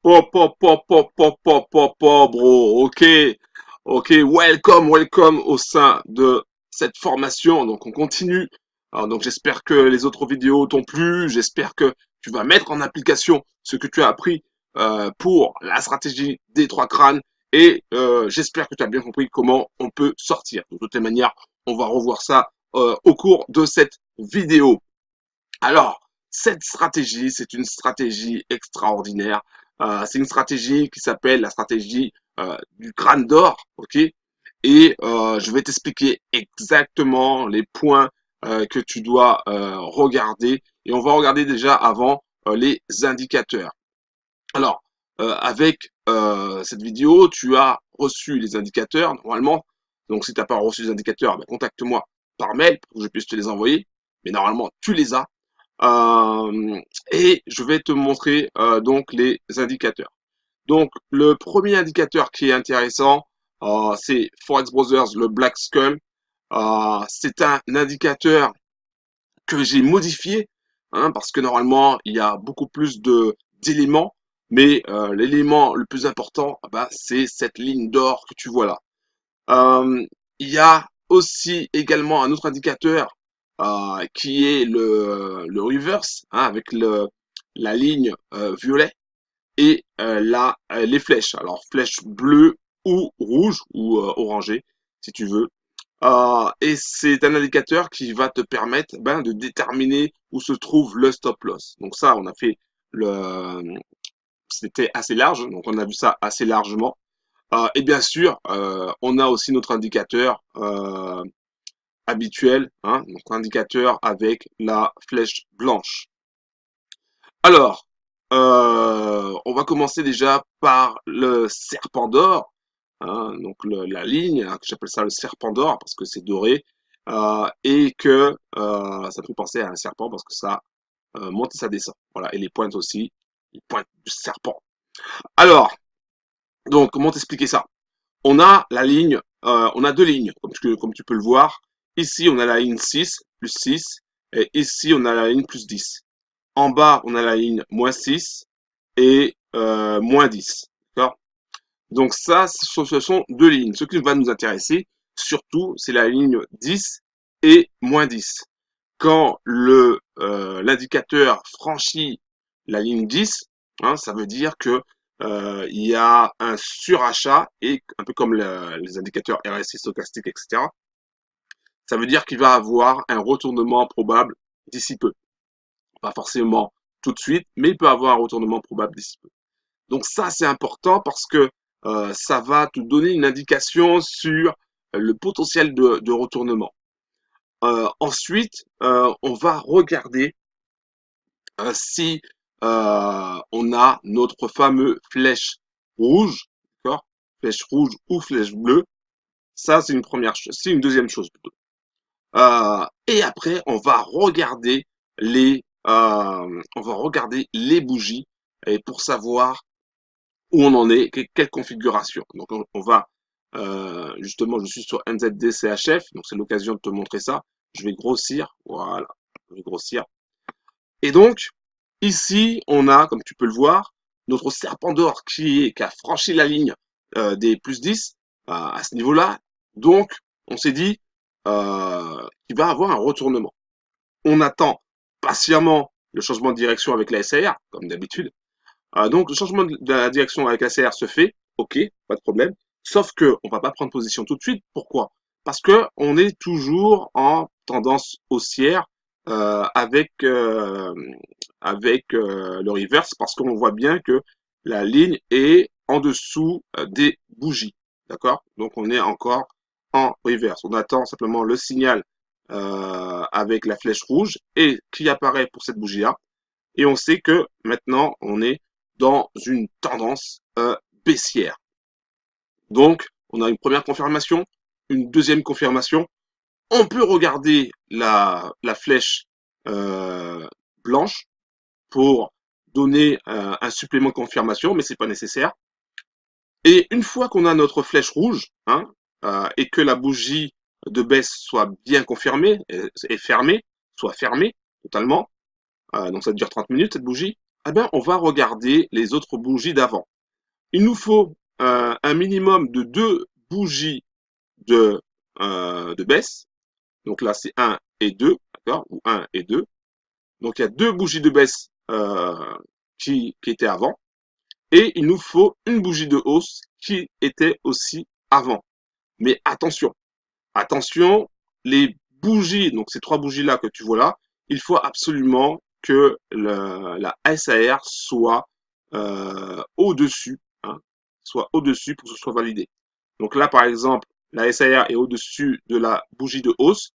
Bro. Ok, welcome au sein de cette formation. Donc, on continue. Alors, donc, j'espère que les autres vidéos t'ont plu. J'espère que tu vas mettre en application ce que tu as appris pour la stratégie des trois crânes. Et j'espère que tu as bien compris comment on peut sortir. De toutes les manières, on va revoir ça au cours de cette vidéo. Alors, cette stratégie, c'est une stratégie extraordinaire. C'est une stratégie qui s'appelle la stratégie du crâne d'or, ok? Et je vais t'expliquer exactement les points que tu dois regarder. Et on va regarder déjà avant les indicateurs. Alors, avec cette vidéo, tu as reçu les indicateurs normalement. Donc, si tu n'as pas reçu les indicateurs, ben, contacte-moi par mail pour que je puisse te les envoyer. Mais normalement, tu les as. Et je vais te montrer donc les indicateurs. Donc le premier indicateur qui est intéressant, c'est Forex Brothers, le Black Skull. C'est un indicateur que j'ai modifié, hein, parce que normalement il y a beaucoup plus de d'éléments, mais l'élément le plus important, bah, c'est cette ligne d'or que tu vois là. Il y a aussi également un autre indicateur qui est le reverse, hein, avec la ligne violet et les flèches. Alors flèche bleue ou rouge ou orangée si tu veux. Et c'est un indicateur qui va te permettre de déterminer où se trouve le stop loss. Donc ça, on a fait c'était assez large, donc on a vu ça assez largement. Et bien sûr, on a aussi notre indicateur habituel, hein, notre indicateur avec la flèche blanche. Alors, on va commencer déjà par le serpent d'or, hein, donc la ligne, hein, que j'appelle ça le serpent d'or parce que c'est doré, et que ça me fait penser à un serpent parce que ça monte et ça descend. Voilà, et les pointes aussi, les pointes du serpent. Alors, donc, comment t'expliquer ça? On a la ligne, on a deux lignes, comme tu peux le voir. Ici, on a la ligne 6, plus 6, et ici, on a la ligne plus 10. En bas, on a la ligne moins 6 et moins 10. D'accord? Donc ça, ce sont deux lignes. Ce qui va nous intéresser, surtout, c'est la ligne 10 et moins 10. Quand l'indicateur franchit la ligne 10, hein, ça veut dire que il y a un surachat et un peu comme les indicateurs RSI stochastique, etc. Ça veut dire qu'il va avoir un retournement probable d'ici peu. Pas forcément tout de suite, mais il peut avoir un retournement probable d'ici peu. Donc ça, c'est important parce que ça va te donner une indication sur le potentiel de retournement. Ensuite, on va regarder si on a notre fameux flèche rouge, d'accord? Flèche rouge ou flèche bleue. Ça, c'est une première chose, c'est une deuxième chose plutôt. Et après, on va regarder les bougies et pour savoir où on en est, quelle configuration. Donc on va justement, je suis sur NZD-CHF, donc c'est l'occasion de te montrer ça. Je vais grossir, voilà, je vais grossir. Et donc ici, on a, comme tu peux le voir, notre serpent d'or qui a franchi la ligne des plus 10 à ce niveau-là. Donc on s'est dit qu'il va avoir un retournement. On attend patiemment le changement de direction avec la SAR, comme d'habitude. Donc, le changement de la direction avec la CR se fait, ok, pas de problème. Sauf que on va pas prendre position tout de suite. Pourquoi? Parce que on est toujours en tendance haussière avec le reverse, parce qu'on voit bien que la ligne est en dessous des bougies, d'accord? Donc, on est encore en reverse. On attend simplement le signal avec la flèche rouge et qui apparaît pour cette bougie-là. Et on sait que maintenant, on est dans une tendance baissière. Donc, on a une première confirmation, une deuxième confirmation. On peut regarder la flèche euh, blanche pour donner un supplément de confirmation, mais c'est pas nécessaire. Et une fois qu'on a notre flèche rouge, hein, et que la bougie de baisse soit bien confirmée et fermée, soit fermée totalement, donc ça dure 30 minutes cette bougie. eh ben, on va regarder les autres bougies d'avant. Il nous faut un minimum de 2 bougies de baisse. Donc là, c'est 1 et 2, d'accord, ou 1 et 2. Donc il y a 2 bougies de baisse qui étaient avant. Et il nous faut une bougie de hausse qui était aussi avant. Mais attention, attention, les bougies, donc ces 3 bougies-là que tu vois là, il faut absolument que la SAR soit au-dessus, hein, soit au-dessus pour que ce soit validé. Donc là, par exemple, la SAR est au-dessus de la bougie de hausse.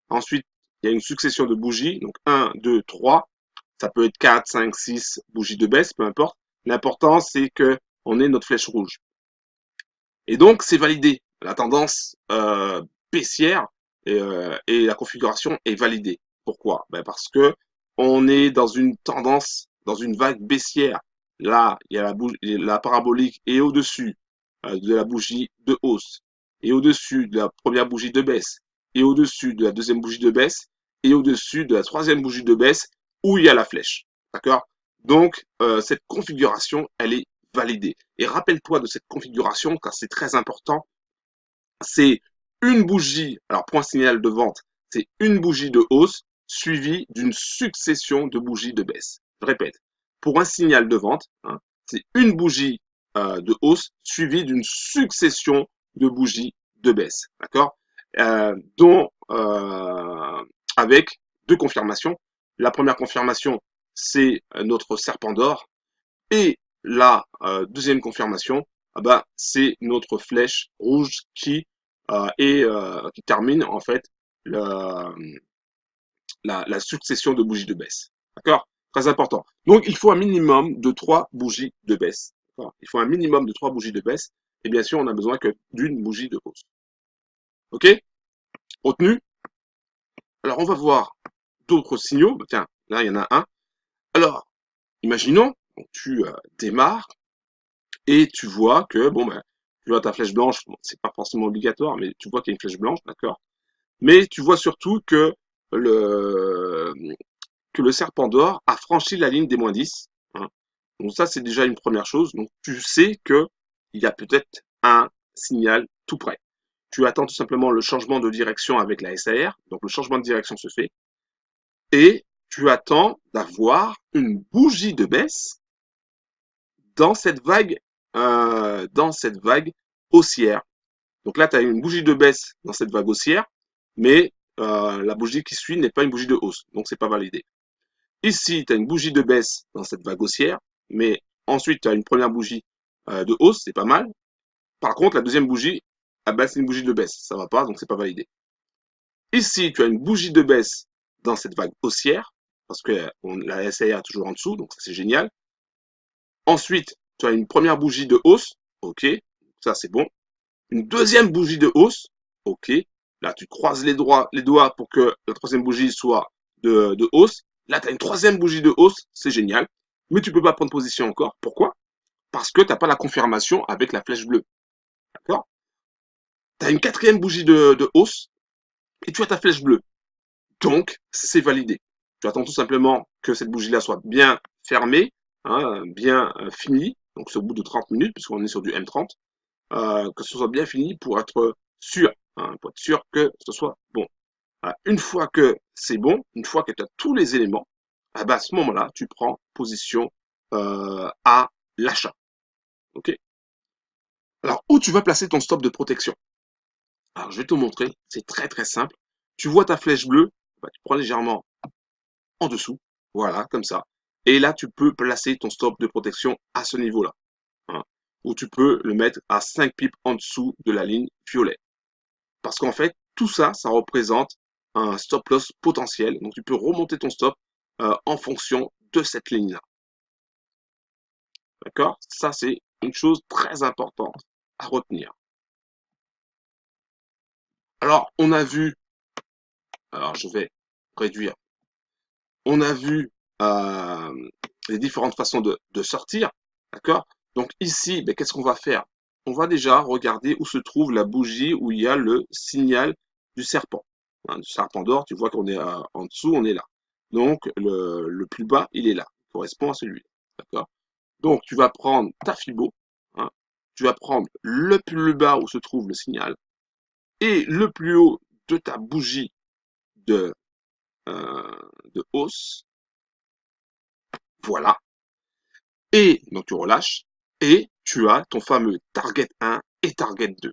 Ensuite, il y a une succession de bougies, donc 1, 2, 3. Ça peut être 4, 5, 6 bougies de baisse, peu importe. L'important, c'est que on ait notre flèche rouge. Et donc, c'est validé. La tendance baissière et la configuration est validée. Pourquoi? Ben parce que on est dans une tendance, dans une vague baissière. Là, il y a la parabolique est au-dessus de la bougie de hausse, et au-dessus de la première bougie de baisse, et au-dessus de la deuxième bougie de baisse, et au-dessus de la troisième bougie de baisse, où il y a la flèche. D'accord? Donc, cette configuration, elle est validée. Et rappelle-toi de cette configuration, car c'est très important. C'est une bougie, alors point signal de vente, c'est une bougie de hausse suivie d'une succession de bougies de baisse. Je répète, pour un signal de vente, hein, c'est une bougie de hausse suivie d'une succession de bougies de baisse. D'accord, dont avec 2 confirmations. La première confirmation, c'est notre serpent d'or. Et la deuxième confirmation, ah bah, c'est notre flèche rouge qui termine en fait la, la succession de bougies de baisse. D'accord? Très important. Donc, il faut un minimum de 3 bougies de baisse. Il faut un minimum de 3 bougies de baisse. Et bien sûr, on a besoin que d'une bougie de hausse. OK? Retenu? Alors, on va voir d'autres signaux. Tiens, là, il y en a un. Alors, imaginons, tu démarres et tu vois que, bon, ben, tu vois ta flèche blanche, bon, c'est pas forcément obligatoire, mais tu vois qu'il y a une flèche blanche, d'accord? Mais tu vois surtout le, que le serpent d'or a franchi la ligne des -10. Hein. Donc ça, c'est déjà une première chose. Donc tu sais que il y a peut-être un signal tout près. Tu attends tout simplement le changement de direction avec la SAR. Donc le changement de direction se fait. Et tu attends d'avoir une bougie de baisse dans cette vague haussière. Donc là, tu as une bougie de baisse dans cette vague haussière, mais la bougie qui suit n'est pas une bougie de hausse, donc c'est pas validé. Ici, tu as une bougie de baisse dans cette vague haussière, mais ensuite tu as une première bougie de hausse, c'est pas mal. Par contre, la deuxième bougie, ah ben, c'est une bougie de baisse, ça va pas, donc c'est pas validé. Ici, tu as une bougie de baisse dans cette vague haussière, parce que la SAR est toujours en dessous, donc ça c'est génial. Ensuite, tu as une première bougie de hausse, ok, ça c'est bon. Une deuxième bougie de hausse, ok. Là, tu croises les doigts pour que la troisième bougie soit de hausse. Là, tu as une troisième bougie de hausse, c'est génial. Mais tu peux pas prendre position encore. Pourquoi? Parce que tu n'as pas la confirmation avec la flèche bleue. D'accord? Tu as une quatrième bougie de hausse et tu as ta flèche bleue. Donc, c'est validé. Tu attends tout simplement que cette bougie-là soit bien fermée, hein, bien finie. Donc, c'est au bout de 30 minutes, puisqu'on est sur du M30. Que ce soit bien fini pour être sûr, hein, pour être sûr que ce soit bon. Une fois que c'est bon, une fois que tu as tous les éléments, ah ben à ce moment-là, tu prends position à l'achat. Ok. Alors, où tu vas placer ton stop de protection? Alors, je vais te montrer. C'est très très simple. Tu vois ta flèche bleue, bah, tu prends légèrement en dessous, voilà, comme ça. Et là, tu peux placer ton stop de protection à ce niveau-là, hein, ou tu peux le mettre à 5 pips en dessous de la ligne violet. Parce qu'en fait, tout ça, ça représente un stop loss potentiel. Donc, tu peux remonter ton stop en fonction de cette ligne-là. D'accord? Ça, c'est une chose très importante à retenir. Alors, on a vu, alors je vais réduire, on a vu les différentes façons de sortir. D'accord? Donc ici, ben, qu'est-ce qu'on va faire? On va déjà regarder où se trouve la bougie où il y a le signal du serpent. Hein, du serpent d'or, tu vois qu'on est en dessous, on est là. Donc le plus bas, il est là, il correspond à celui-là. d'accord? Donc, tu vas prendre ta Fibo, hein, tu vas prendre le plus bas où se trouve le signal et le plus haut de ta bougie de, de hausse, voilà. Et donc, tu relâches et tu as ton fameux target 1 et target 2.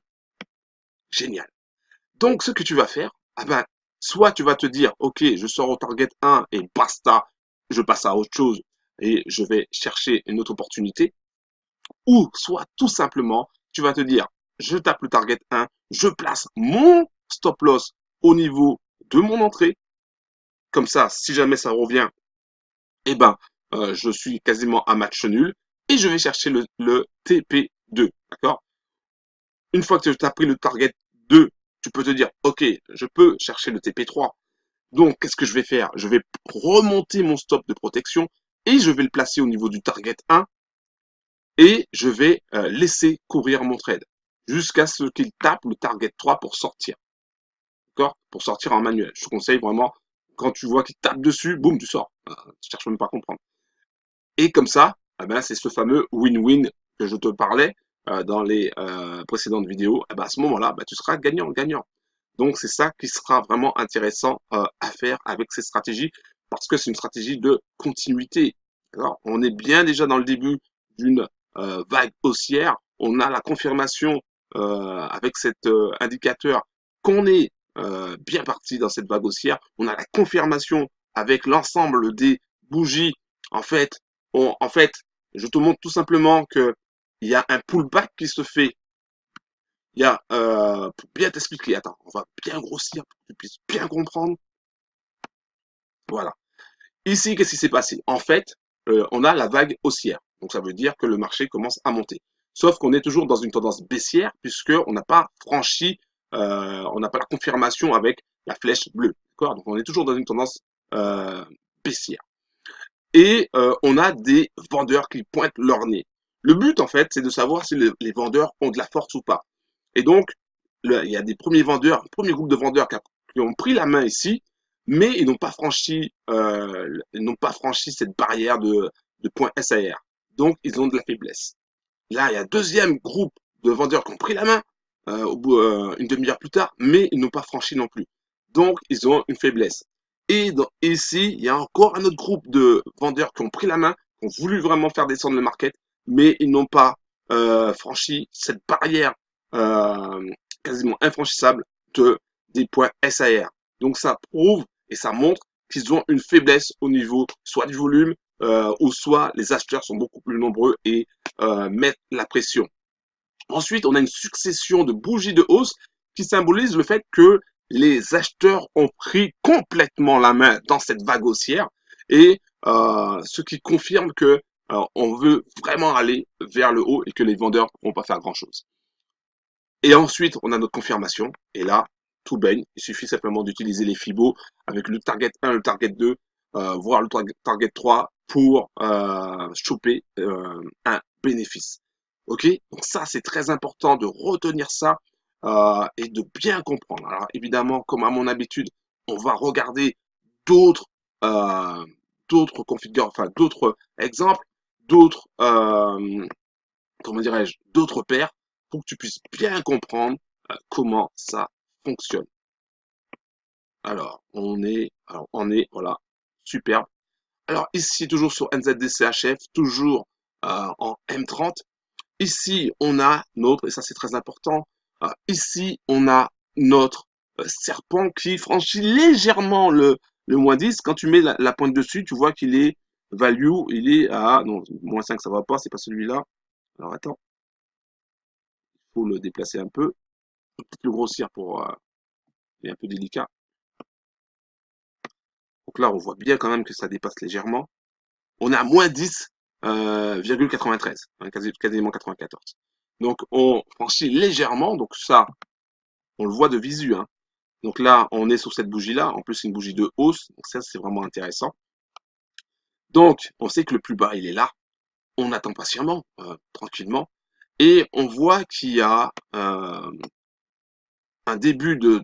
Génial. Donc, ce que tu vas faire, ah ben, soit tu vas te dire, OK, je sors au target 1 et basta, je passe à autre chose et je vais chercher une autre opportunité. Ou soit tout simplement, tu vas te dire, je tape le target 1, je place mon stop loss au niveau de mon entrée. Comme ça, si jamais ça revient, eh ben, je suis quasiment à match nul et je vais chercher le TP2. D'accord? Une fois que tu as pris le target 2, tu peux te dire, OK, je peux chercher le TP3. Donc, qu'est-ce que je vais faire? Je vais remonter mon stop de protection et je vais le placer au niveau du target 1 et je vais laisser courir mon trade jusqu'à ce qu'il tape le target 3 pour sortir. D'accord? Pour sortir en manuel. Je te conseille vraiment, quand tu vois qu'il tape dessus, boum, tu sors. Tu cherches même pas à comprendre. Et comme ça, eh ben, c'est ce fameux win-win que je te parlais dans les précédentes vidéos. Eh ben, à ce moment-là, ben, tu seras gagnant-gagnant. Donc, c'est ça qui sera vraiment intéressant à faire avec ces stratégies parce que c'est une stratégie de continuité. Alors, on est bien déjà dans le début d'une vague haussière. On a la confirmation avec cet indicateur qu'on est bien parti dans cette vague haussière. On a la confirmation avec l'ensemble des bougies. En fait, en fait, je te montre tout simplement que il y a un pullback qui se fait. Il y a, pour bien t'expliquer, attends, on va bien grossir pour que tu puisses bien comprendre. Voilà. Ici, qu'est-ce qui s'est passé? En fait, on a la vague haussière. Donc, ça veut dire que le marché commence à monter. Sauf qu'on est toujours dans une tendance baissière puisqu'on n'a pas franchi, on n'a pas la confirmation avec la flèche bleue. D'accord? Donc, on est toujours dans une tendance baissière. Et on a des vendeurs qui pointent leur nez. Le but, en fait, c'est de savoir si les vendeurs ont de la force ou pas. Et donc, il y a des premiers vendeurs, un premier groupe de vendeurs qui ont pris la main ici, mais ils n'ont pas franchi cette barrière de point SAR. Donc, ils ont de la faiblesse. Là, il y a un deuxième groupe de vendeurs qui ont pris la main une demi-heure plus tard, mais ils n'ont pas franchi non plus. Donc, ils ont une faiblesse. Et ici, il y a encore un autre groupe de vendeurs qui ont pris la main, qui ont voulu vraiment faire descendre le market, mais ils n'ont pas franchi cette barrière euh, quasiment infranchissable des points SAR. Donc, ça prouve et ça montre qu'ils ont une faiblesse au niveau soit du volume, ou soit les acheteurs sont beaucoup plus nombreux et mettre la pression. Ensuite, on a une succession de bougies de hausse qui symbolisent le fait que les acheteurs ont pris complètement la main dans cette vague haussière et ce qui confirme que on veut vraiment aller vers le haut et que les vendeurs ne vont pas faire grand-chose. Et ensuite, on a notre confirmation et là, tout baigne. Il suffit simplement d'utiliser les Fibo avec le target 1, le target 2, voire le target 3 pour choper un bénéfice. Ok? Donc ça, c'est très important de retenir ça et de bien comprendre. Alors évidemment, comme à mon habitude, on va regarder d'autres euh, enfin d'autres exemples, d'autres comment dirais-je, d'autres paires pour que tu puisses bien comprendre comment ça fonctionne. Voilà, superbe. Alors ici, toujours sur NZDCHF, toujours en M30. Ici, on a notre, et ça c'est très important, ici, on a notre serpent qui franchit légèrement le moins 10. Quand tu mets la pointe dessus, tu vois qu'il est value, il est à, non, moins 5, ça va pas, c'est pas celui-là. Alors attends, il faut le déplacer un peu, peut-être le grossir pour, il est un peu délicat. Donc là, on voit bien quand même que ça dépasse légèrement. On est à moins 10,93, quasiment 94. Donc on franchit légèrement, donc ça, on le voit de visu, hein. Donc là, on est sur cette bougie-là. En plus, c'est une bougie de hausse. Donc ça, c'est vraiment intéressant. Donc, on sait que le plus bas, il est là. On attend patiemment, tranquillement. Et on voit qu'il y a un début de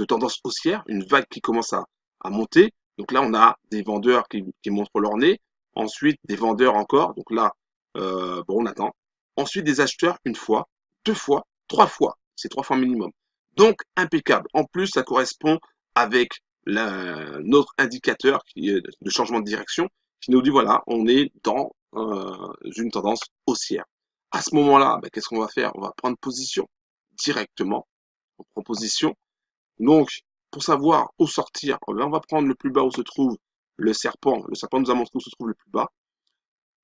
tendance haussière, une vague qui commence à monter. Donc là, on a des vendeurs qui montrent leur nez. Ensuite, des vendeurs encore. Donc là, bon, on attend. Ensuite, des acheteurs une fois, deux fois, trois fois. C'est trois fois minimum. Donc, impeccable. En plus, ça correspond avec notre indicateur qui est de changement de direction qui nous dit, voilà, on est dans une tendance haussière. À ce moment-là, ben, qu'est-ce qu'on va faire? On va prendre position directement. On prend position. Donc, pour savoir où sortir, on va prendre le plus bas où se trouve le serpent. Le serpent nous a montré où se trouve le plus bas.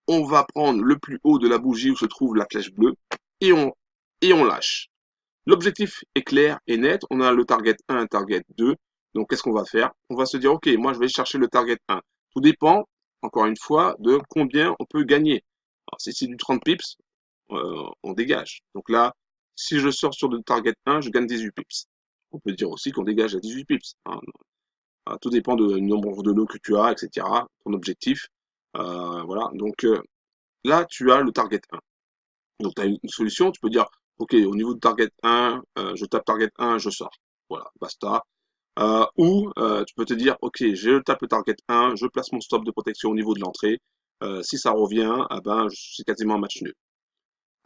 On va prendre le plus haut de la bougie où se trouve la flèche bleue et on lâche. L'objectif est clair et net. On a le target 1 et le target 2. Donc, qu'est-ce qu'on va faire? On va se dire, OK, moi, je vais chercher le target 1. Tout dépend, encore une fois, de combien on peut gagner. Alors, si c'est du 30 pips, on dégage. Donc là, si je sors sur le target 1, je gagne 18 pips. On peut dire aussi qu'on dégage à 18 pips. Hein. Tout dépend du nombre de lots que tu as, etc. Ton objectif. Voilà. Donc là, tu as le target 1. Donc tu as une solution. Tu peux dire, OK, au niveau de target 1, je tape target 1, je sors. Voilà, basta. Ou tu peux te dire, OK, je tape le target 1, je place mon stop de protection au niveau de l'entrée. Si ça revient, eh ben, c'est quasiment un match nul.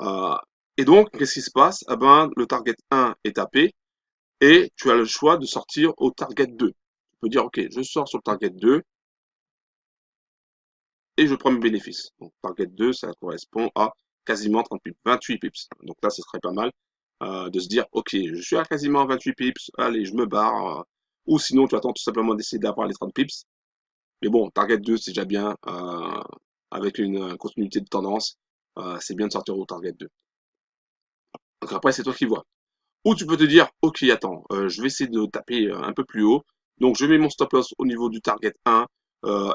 Euh, et donc, qu'est-ce qui se passe? Eh ben, le target 1 est tapé et tu as le choix de sortir au target 2. Tu peux dire, OK, je sors sur le target 2 et je prends mes bénéfices. Donc, target 2, ça correspond à quasiment 30 pips, 28 pips. Donc là, ce serait pas mal de se dire, OK, je suis à quasiment 28 pips, allez, je me barre. Ou sinon, tu attends tout simplement d'essayer d'avoir les 30 pips. Mais bon, target 2, c'est déjà bien. Avec une continuité de tendance, c'est bien de sortir au target 2. Donc après, c'est toi qui vois. Ou tu peux te dire, ok, attends, je vais essayer de taper un peu plus haut. Donc je mets mon stop loss au niveau du target 1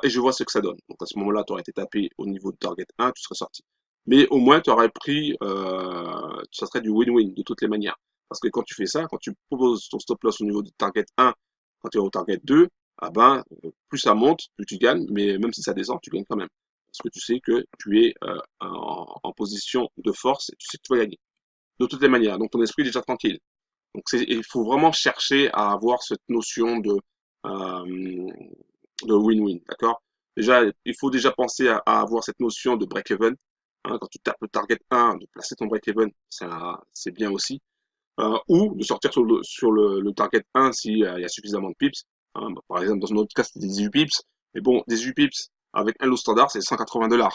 et je vois ce que ça donne. Donc à ce moment-là, tu aurais été tapé au niveau du target 1, tu serais sorti. Mais au moins, tu aurais pris, ça serait du win-win de toutes les manières. Parce que quand tu fais ça, quand tu proposes ton stop loss au niveau du target 1, quand tu es au target 2, ah ben, plus ça monte, plus tu gagnes. Mais même si ça descend, tu gagnes quand même. Parce que tu sais que tu es en position de force et tu sais que tu vas gagner. De toutes les manières. Donc ton esprit est déjà tranquille. Donc il faut vraiment chercher à avoir cette notion euh, de win-win, d'accord? Déjà, il faut déjà penser à avoir cette notion de break-even. Hein, quand tu tapes le target 1, de placer ton break-even, c'est bien aussi. Ou de sortir sur le target 1 s'il y a suffisamment de pips. Hein, bah, par exemple, dans notre cas, c'était 18 pips. Mais bon, 18 pips avec un lot standard, c'est 180 $.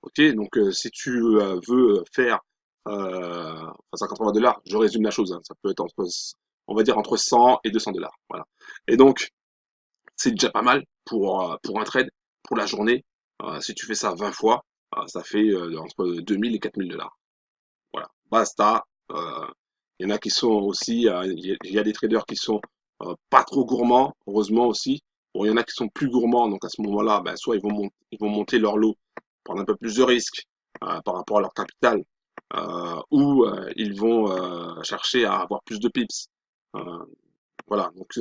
Ok, donc si tu veux faire 180 $, je résume la chose, hein, ça peut être entre, on va dire entre 100 et 200 $. Voilà. Et donc, c'est déjà pas mal pour un trade, pour la journée. Si tu fais ça 20 fois, ça fait entre 2000 et 4000 $. Voilà, basta. Il y en a qui sont aussi, il y a des traders qui sont pas trop gourmands, heureusement aussi. Bon, il y en a qui sont plus gourmands, donc à ce moment-là, ben, soit ils vont monter leur lot, prendre un peu plus de risques par rapport à leur capital, ou ils vont chercher à avoir plus de pips. Euh, voilà, donc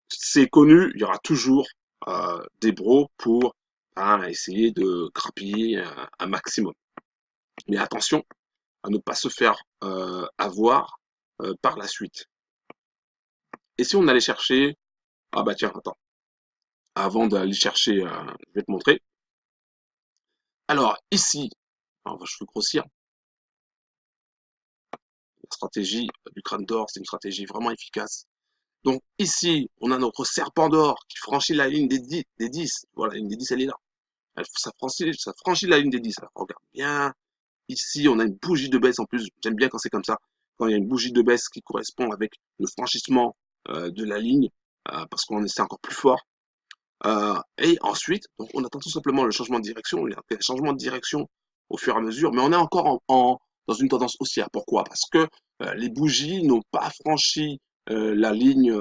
c'est connu, il y aura toujours des bros pour hein, essayer de grappiller un maximum. Mais attention à ne pas se faire avoir par la suite. Et si on allait chercher, ah bah tiens, attends, avant d'aller chercher, je vais te montrer. Alors ici, alors, je vais grossir, la stratégie du crâne d'or, c'est une stratégie vraiment efficace. Donc ici, on a notre serpent d'or qui franchit la ligne des 10. Voilà, la ligne des 10, elle est là. Ça franchit la ligne des 10. Alors, regarde bien. Ici, on a une bougie de baisse en plus. J'aime bien quand c'est comme ça. Quand il y a une bougie de baisse qui correspond avec le franchissement de la ligne, parce qu'on essaie encore plus fort. Et ensuite, donc on attend tout simplement le changement de direction. Il y a un changement de direction au fur et à mesure, mais on est encore dans une tendance haussière. Pourquoi? Parce que les bougies n'ont pas franchi la ligne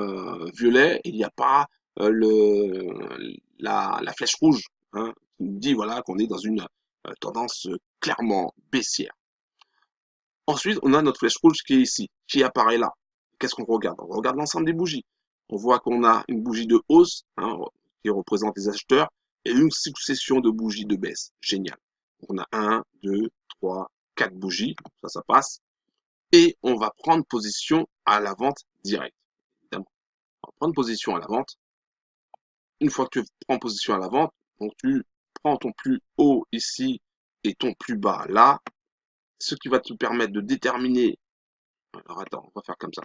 violet. Il n'y a pas la flèche rouge hein, qui nous dit voilà qu'on est dans une tendance clairement baissière. Ensuite, on a notre flèche rouge qui est ici, qui apparaît là. Qu'est-ce qu'on regarde? On regarde l'ensemble des bougies. On voit qu'on a une bougie de hausse hein, qui représente les acheteurs et une succession de bougies de baisse. Génial. On a 1, 2, 3, 4 bougies. Ça passe. Et on va prendre position à la vente directe. Évidemment. On va prendre position à la vente. Une fois que tu prends position à la vente, donc tu prends ton plus haut ici et ton plus bas là, ce qui va te permettre de déterminer, alors attends, on va faire comme ça,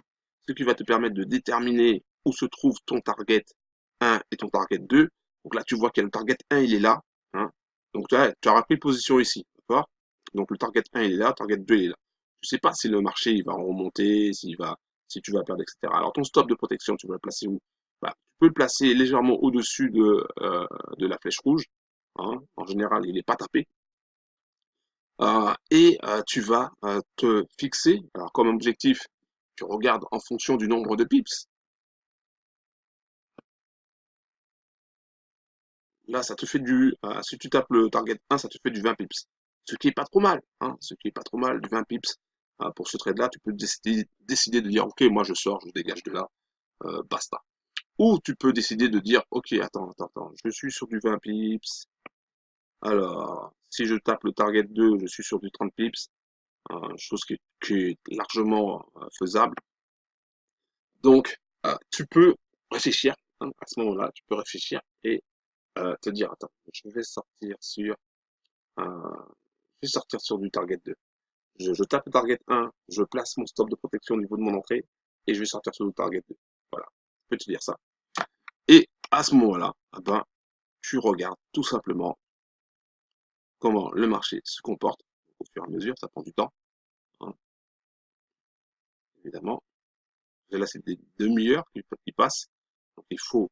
ce qui va te permettre de déterminer où se trouve ton target 1 et ton target 2. Donc là, tu vois que le target 1, il est là, hein. Donc tu auras pris position ici, d'accord? Donc le target 1, il est là, le target 2, il est là. Tu sais pas si le marché, il va remonter, si tu vas perdre, etc. Alors ton stop de protection, tu vas le placer où? Bah, tu peux le placer légèrement au-dessus de la flèche rouge, hein. En général, il n'est pas tapé. Tu vas te fixer, alors comme objectif, tu regardes en fonction du nombre de pips. Là, ça te fait si tu tapes le target 1, ça te fait du 20 pips. Ce qui est pas trop mal, hein, ce qui est pas trop mal, du 20 pips. Pour ce trade-là, tu peux décider de dire, OK, moi je sors, je dégage de là, basta. Ou tu peux décider de dire, OK, attends, je suis sur du 20 pips. Alors, si je tape le target 2, je suis sur du 30 pips, chose qui est largement faisable. Donc, tu peux réfléchir, hein, à ce moment-là, tu peux réfléchir et te dire, attends, euh, je vais sortir sur du target 2. Je tape le target 1, je place mon stop de protection au niveau de mon entrée et je vais sortir sur le target 2. Voilà, je peux te dire ça. Et à ce moment-là, ah ben, tu regardes tout simplement comment le marché se comporte au fur et à mesure, ça prend du temps, hein, évidemment. Et là, c'est des demi-heures qui passent, donc il faut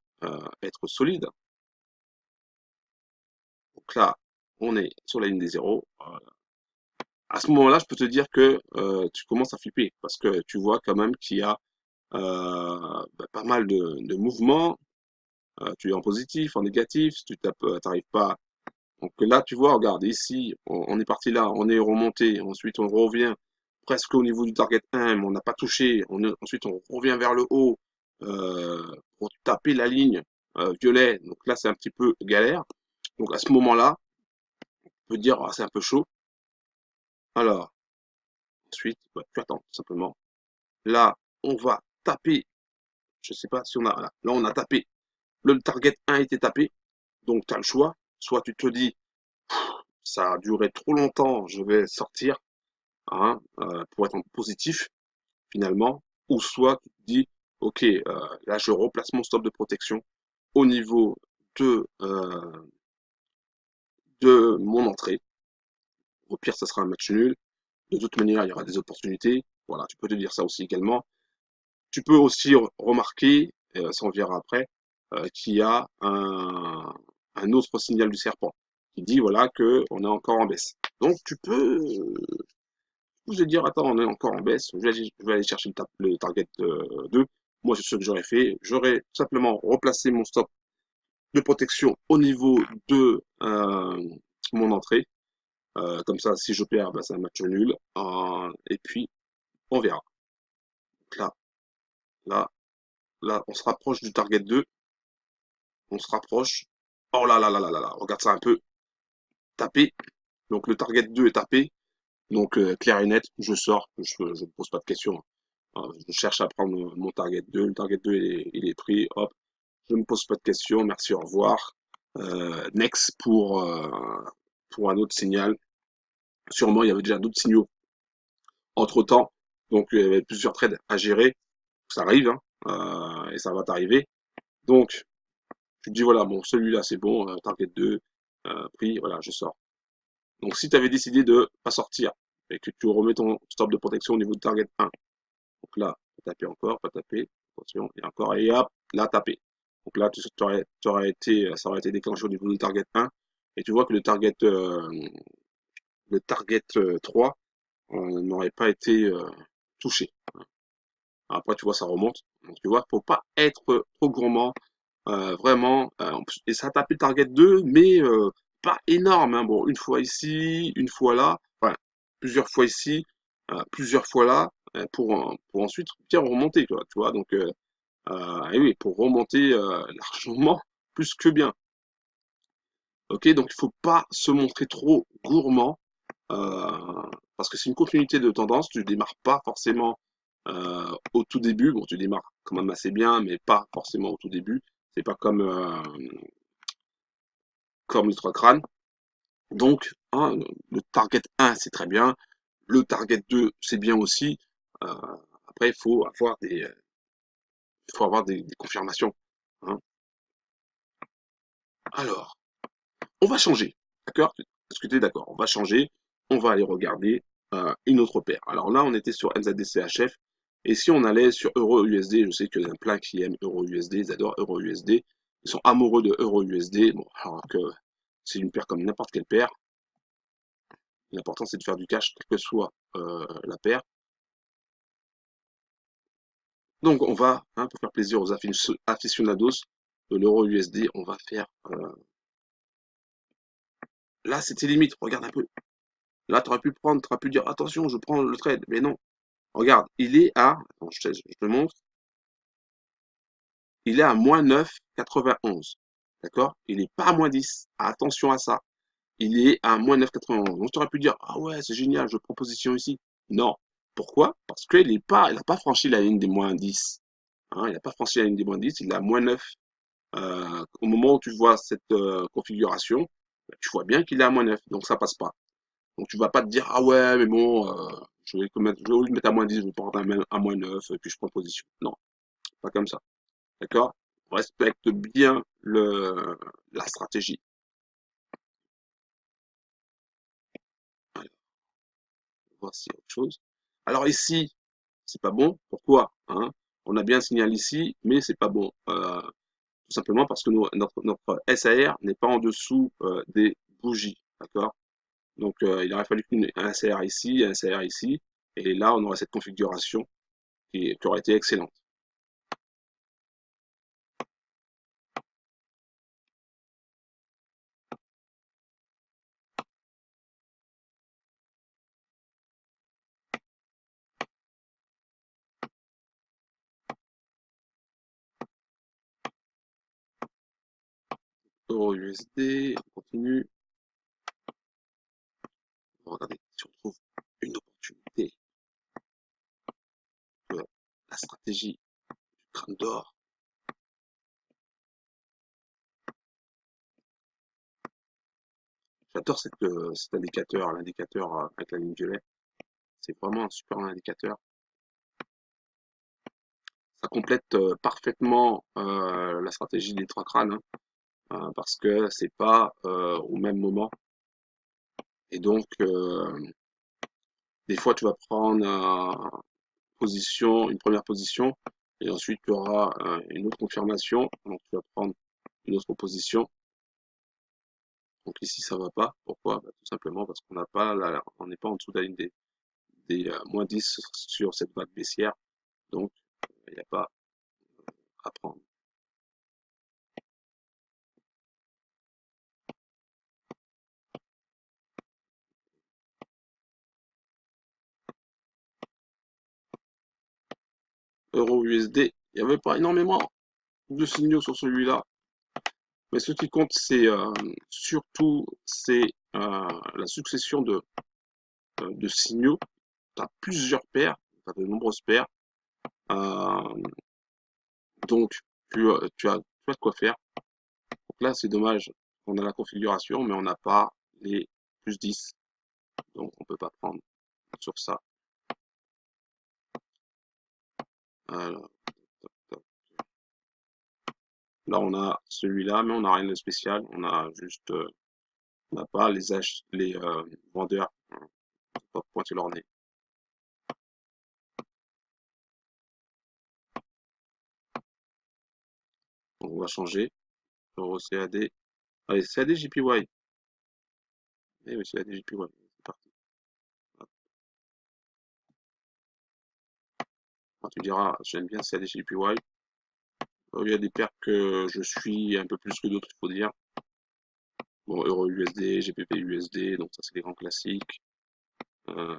être solide. Donc là, on est sur la ligne des zéros. À ce moment-là, je peux te dire que tu commences à flipper parce que tu vois quand même qu'il y a pas mal de mouvements. Tu es en positif, en négatif, tu t'arrives pas. Donc là, tu vois, regarde, ici, on est parti là, on est remonté, ensuite on revient presque au niveau du target 1, mais on n'a pas touché. Ensuite, on revient vers le haut pour taper la ligne violet. Donc là, c'est un petit peu galère. Donc à ce moment-là, on peut dire, ah, c'est un peu chaud. Alors, ensuite, bah, tu attends, tout simplement. Là, on va taper, je sais pas si on a, là, on a tapé, le target 1 était tapé, donc tu as le choix. Soit tu te dis, ça a duré trop longtemps, je vais sortir, hein, pour être en positif, finalement. Ou soit tu te dis, ok, là je replace mon stop de protection au niveau de mon entrée. Au pire, ça sera un match nul. De toute manière, il y aura des opportunités. Voilà, tu peux te dire ça aussi également. Tu peux aussi remarquer, ça on verra après, qu'il y a un autre signal du serpent qui dit voilà que on est encore en baisse. Donc tu peux vous dire attends, on est encore en baisse, je vais aller chercher le target 2. Moi, c'est ce que j'aurais fait. J'aurais simplement replacé mon stop de protection au niveau de mon entrée. Comme ça, si je perds, bah, c'est un match nul. Et puis, on verra. Donc là, là, on se rapproche du target 2. On se rapproche. Oh là là là là là là, regarde ça un peu. Tapé. Donc le target 2 est tapé. Donc clair et net, je sors. Je ne pose pas de questions. Je cherche à prendre mon target 2. Le target 2 il est pris. Hop. Je ne me pose pas de questions. Merci, au revoir. Next pour un autre signal. Sûrement, il y avait déjà d'autres signaux entre-temps. Donc, il y avait plusieurs trades à gérer. Ça arrive, hein, et ça va t'arriver. Donc, tu te dis, voilà, bon, celui-là, c'est bon, target 2, pris, voilà, je sors. Donc, si tu avais décidé de pas sortir et que tu remets ton stop de protection au niveau de target 1, donc là, pas taper encore, pas taper, attention, et encore, et hop, là, taper. Donc là, ça aurait été déclenché au niveau du target 1, et tu vois que le target 3 n'aurait pas été touché. Après, tu vois, ça remonte. Donc, tu vois, faut pas être trop gourmand. Vraiment. Et ça a tapé le target 2, mais pas énorme, hein. Bon, une fois ici, une fois là. Enfin, plusieurs fois ici, plusieurs fois là, pour ensuite bien remonter, quoi, tu vois. Donc, et oui, pour remonter largement plus que bien. Ok, donc il faut pas se montrer trop gourmand. Parce que c'est une continuité de tendance, tu démarres pas forcément au tout début. Bon, tu démarres quand même assez bien, mais pas forcément au tout début. C'est pas comme les 3 crânes. Donc, hein, le target 1, c'est très bien. Le target 2, c'est bien aussi. Euh, Après, il faut avoir des confirmations, hein. Alors, on va changer. D'accord? Est-ce que tu es d'accord? On va changer. On va aller regarder une autre paire. Alors là, on était sur NZD-CHF. Et si on allait sur Euro-USD, je sais qu'il y en a plein qui aiment Euro-USD, ils adorent Euro-USD. Ils sont amoureux de Euro-USD. Bon, alors que c'est une paire comme n'importe quelle paire. L'important, c'est de faire du cash, quelle que soit la paire. Donc, on va, hein, pour faire plaisir aux aficionados de l'Euro-USD, on va faire... Là, c'était limite, regarde un peu. Là, tu aurais pu prendre, tu aurais pu dire, attention, je prends le trade. Mais non, regarde, il est à... Attends, je te montre. Il est à moins 9,91. D'accord? Il n'est pas à moins 10. Attention à ça. Il est à moins 9,91. Donc, tu aurais pu dire, ah ouais, c'est génial, je prends position ici. Non. Pourquoi? Parce qu'il n'a pas franchi la ligne des moins 10. Hein, il n'a pas franchi la ligne des moins 10, il est à moins 9. Au moment où tu vois cette configuration, tu vois bien qu'il est à moins 9, donc ça passe pas. Donc tu vas pas te dire, ah ouais, mais bon, je vais au lieu de mettre à moins 10, je vais prendre à moins 9, et puis je prends position. Non, pas comme ça. D'accord? Respecte bien la stratégie. Allez, voici autre chose. Alors ici, c'est pas bon. Pourquoi? Hein? On a bien un signal ici, mais c'est pas bon. Tout simplement parce que notre SAR n'est pas en dessous des bougies. D'accord? Donc il aurait fallu un SAR ici, un SAR ici, et là on aurait cette configuration qui aurait été excellente. Euro USD, on continue. On va regarder si on trouve une opportunité de la stratégie du crâne d'or. J'adore cet indicateur, l'indicateur avec la ligne violet. C'est vraiment un super indicateur. Ça complète parfaitement la stratégie des 3 crânes, hein, parce que c'est pas au même moment. Et donc, des fois, tu vas prendre une première position, et ensuite tu auras une autre confirmation. Donc, tu vas prendre une autre position. Donc ici, ça va pas. Pourquoi? Bah, tout simplement parce qu'on n'a pas on n'est pas en dessous de la ligne des moins 10 sur cette vague baissière. Donc, il n'y a pas à prendre. Euro USD, il n'y avait pas énormément de signaux sur celui-là. Mais ce qui compte, c'est surtout la succession de signaux. Tu as plusieurs paires, tu as de nombreuses paires. Euh, donc, tu as de quoi faire. Donc là, c'est dommage. On a la configuration, mais on n'a pas les plus 10. Donc, on peut pas prendre sur ça. Alors, là, on a celui-là, mais on n'a rien de spécial. On a juste, on n'a pas les vendeurs, hein, pas pointer leur nez. Donc, on va changer. Euro CAD. Allez, CAD JPY. Eh oui, CAD JPY. C'est parti. Quand tu diras, j'aime bien CAD JPY. Il y a des paires que je suis un peu plus que d'autres, il faut dire. Bon, Euro USD, GBP USD, donc ça c'est les grands classiques. Euh,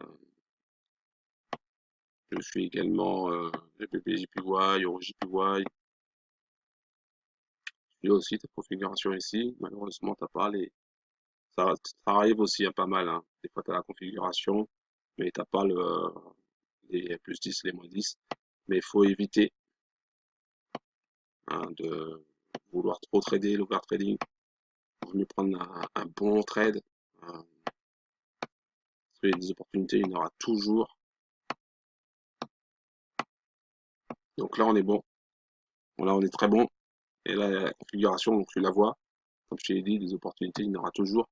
je suis également GBP JPY, Euro JPY. Il y a aussi ta configuration ici. Malheureusement, t'as pas les. Ça arrive aussi à pas mal, hein. Des fois, tu as la configuration, mais t'as pas les plus 10, les moins 10. Mais il faut éviter, hein, de vouloir trop trader, l'overtrading. vaut mieux prendre un bon trade. Parce que des opportunités, il y en aura toujours. Donc là, on est bon. Bon, là, on est très bon. Et là, la configuration, donc tu la vois. Comme je t'ai dit, des opportunités, il y en aura toujours.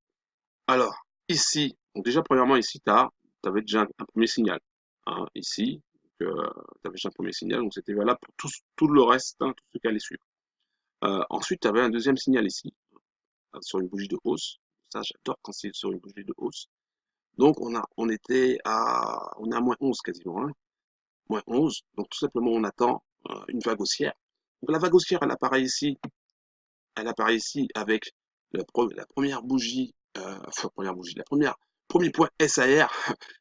Alors, ici, donc déjà, premièrement, ici, tu avais déjà un premier signal. Hein, ici, tu avais déjà un premier signal, donc c'était valable pour tout le reste, hein, tout ce qui allait suivre. Ensuite, tu avais un deuxième signal ici, sur une bougie de hausse. Ça, j'adore quand c'est sur une bougie de hausse. Donc, on est à -11 quasiment, hein, -11. Donc, tout simplement, on attend une vague haussière. Donc, la vague haussière, elle apparaît ici avec la première bougie, enfin, première bougie, premier point SAR,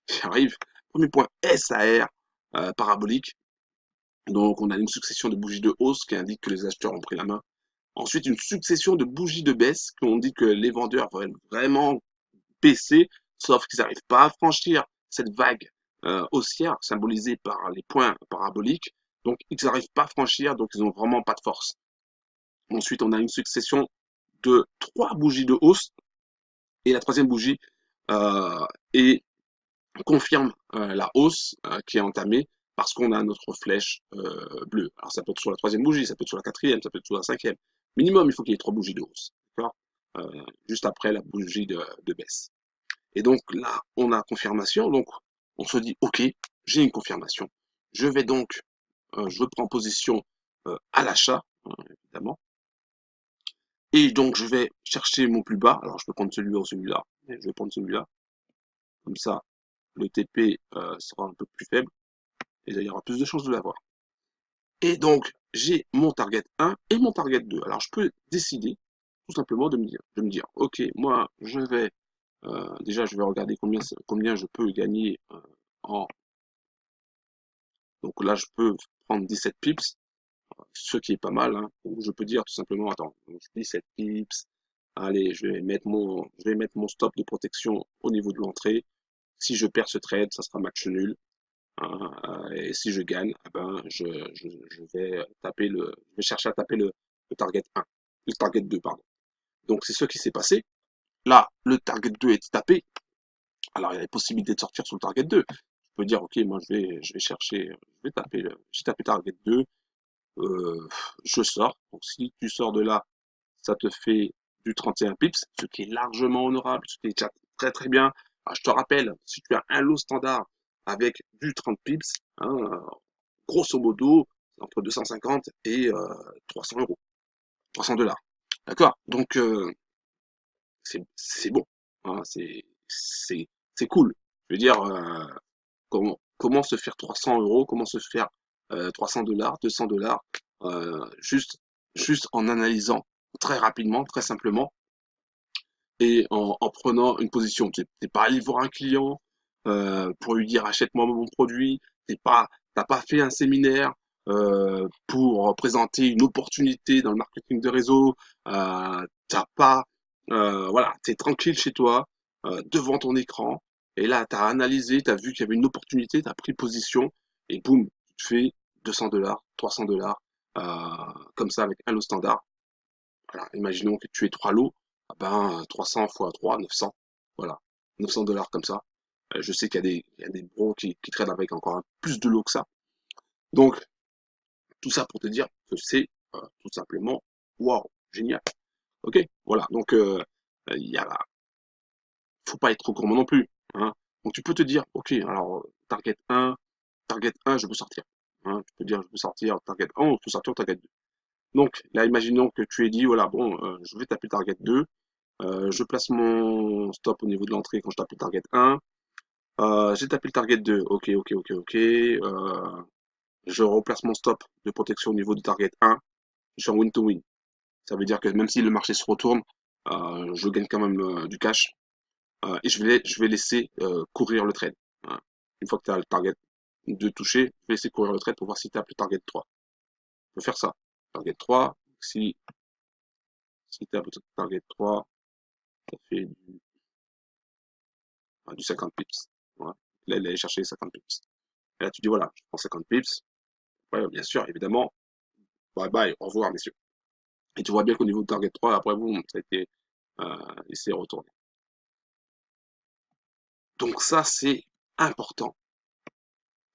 j'arrive, premier point SAR parabolique. Donc, on a une succession de bougies de hausse qui indique que les acheteurs ont pris la main. Ensuite, une succession de bougies de baisse qui ont dit que les vendeurs veulent vraiment baisser, sauf qu'ils n'arrivent pas à franchir cette vague haussière symbolisée par les points paraboliques. Donc, ils n'arrivent pas à franchir, donc ils n'ont vraiment pas de force. Ensuite, on a une succession de 3 bougies de hausse et la troisième bougie euh, est, confirme la hausse qui est entamée parce qu'on a notre flèche bleue. Alors ça peut être sur la troisième bougie, ça peut être sur la quatrième, ça peut être sur la cinquième. Minimum, il faut qu'il y ait 3 bougies de hausse. Juste après la bougie de baisse. Et donc là, on a confirmation. Donc on se dit, ok, j'ai une confirmation. Je vais donc, je prends position à l'achat, évidemment. Et donc, je vais chercher mon plus bas. Alors, je peux prendre celui-là ou celui-là. Mais je vais prendre celui-là. Comme ça, le TP sera un peu plus faible. Et il y aura plus de chances de l'avoir. Et donc, j'ai mon target 1 et mon target 2. Alors, je peux décider tout simplement de me dire, ok, moi, déjà, je vais regarder combien je peux gagner en. Donc là, je peux prendre 17 pips, ce qui est pas mal. Hein, ou je peux dire tout simplement, attends, 17 pips. Allez, je vais mettre mon stop de protection au niveau de l'entrée. Si je perds ce trade, ça sera match nul. Hein, et si je gagne, eh ben, je vais je vais chercher à taper le target 1, le target 2, pardon. Donc c'est ce qui s'est passé. Là, le target 2 est tapé. Alors il y a les possibilités de sortir sur le target 2. Je peux dire, ok, moi je vais chercher, j'ai tapé target 2, euh, je sors. Donc si tu sors de là, ça te fait du 31 pips, ce qui est largement honorable, ce qui est déjà très très bien. Alors, je te rappelle, si tu as un lot standard avec du 30 pips, hein, grosso modo, entre 250 et 300 euros, 300 $. D'accord? Donc, c'est bon. Hein, c'est cool. Je veux dire, comment se faire 300 euros, comment se faire 300 $, 200 $, juste en analysant très rapidement, très simplement, et en prenant une position. Tu n'es pas allé voir un client pour lui dire achète-moi mon produit. T'as pas fait un séminaire pour présenter une opportunité dans le marketing de réseau. T'as pas, voilà, t'es tranquille chez toi devant ton écran. Et là, tu as analysé, tu as vu qu'il y avait une opportunité, tu as pris position et boum, tu te fais 200 $, 300 $, comme ça avec un lot standard. Voilà, imaginons que tu aies 3 lots, ah ben 300 fois 3, 900. Voilà, 900 $ comme ça. Je sais qu'il y a des bros qui traînent avec encore plus de lots que ça. Donc, tout ça pour te dire que c'est tout simplement waouh, génial. Ok, voilà. Donc, faut pas être trop gourmand non plus. Hein. Donc, tu peux te dire, ok, alors target 1, je peux sortir. Hein. Tu peux dire, je peux sortir target 1, je peux sortir target 2. Donc, là, imaginons que tu aies dit, voilà, bon, je vais taper target 2. Je place mon stop au niveau de l'entrée quand je tape le target 1. J'ai tapé le target 2. Ok, ok, ok, ok. Je replace mon stop de protection au niveau du target 1. Je suis en win to win. Ça veut dire que même si le marché se retourne, je gagne quand même du cash. Et je vais laisser courir le trade. Hein. Une fois que tu as le target 2 touché, je vais laisser courir le trade pour voir si tu as le target 3. On peut faire ça. Target 3. Si tu as le target 3, ça fait du 50 pips. Voilà. Là, il allait chercher les 50 pips. Et là, tu dis, voilà, je prends 50 pips. Ouais, bien sûr, évidemment, bye bye, au revoir, messieurs. Et tu vois bien qu'au niveau de target 3, après, boum, ça a été et c'est retourné. Donc ça, c'est important,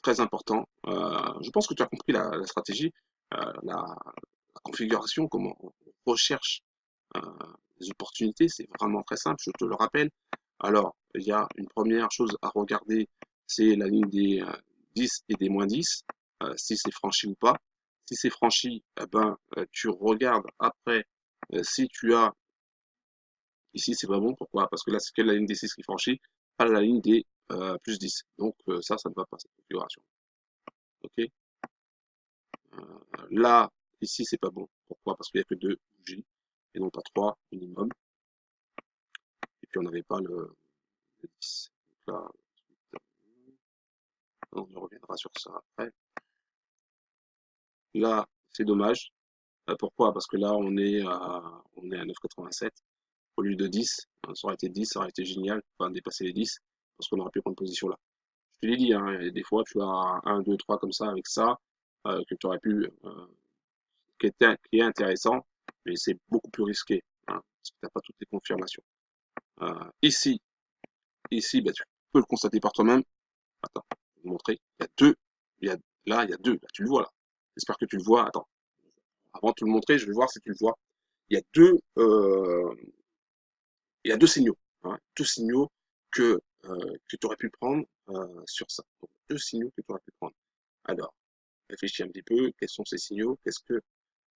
très important. Je pense que tu as compris la stratégie, la configuration, comment on recherche euh, les opportunités. C'est vraiment très simple, je te le rappelle. Alors, il y a une première chose à regarder, c'est la ligne des 10 et des moins 10, si c'est franchi ou pas. Si c'est franchi, eh ben, tu regardes après si tu as, ici c'est pas bon, pourquoi? Parce que là c'est que la ligne des 6 qui franchit, pas la ligne des plus 10. Donc ça ne va pas, cette configuration. Ok? Là, ici c'est pas bon. Pourquoi? Parce qu'il n'y a que deux bougies et non pas trois minimum. Et puis on n'avait pas le 10. Donc là, on y reviendra sur ça après. Là, c'est dommage. Pourquoi? Parce que là, on est à 9,87 au lieu de 10. Ça aurait été 10, ça aurait été génial, pas dépasser les 10, parce qu'on aurait pu prendre position là. Je te l'ai dit, hein, et des fois, tu as un, 2, 3 comme ça avec ça, que tu aurais pu, qui est intéressant, mais c'est beaucoup plus risqué, hein, parce que tu n'as pas toutes les confirmations. Ici, bah, tu peux le constater par toi-même. Attends, je vais te montrer. Il y a deux, là, il y a deux, là, tu le vois là. J'espère que tu le vois. Attends, avant de te le montrer, je vais voir si tu le vois. Il y a deux, euh, il y a deux signaux, hein, deux signaux que tu aurais pu prendre sur ça. Donc, deux signaux que tu aurais pu prendre. Alors, réfléchis un petit peu, quels sont ces signaux, qu'est-ce que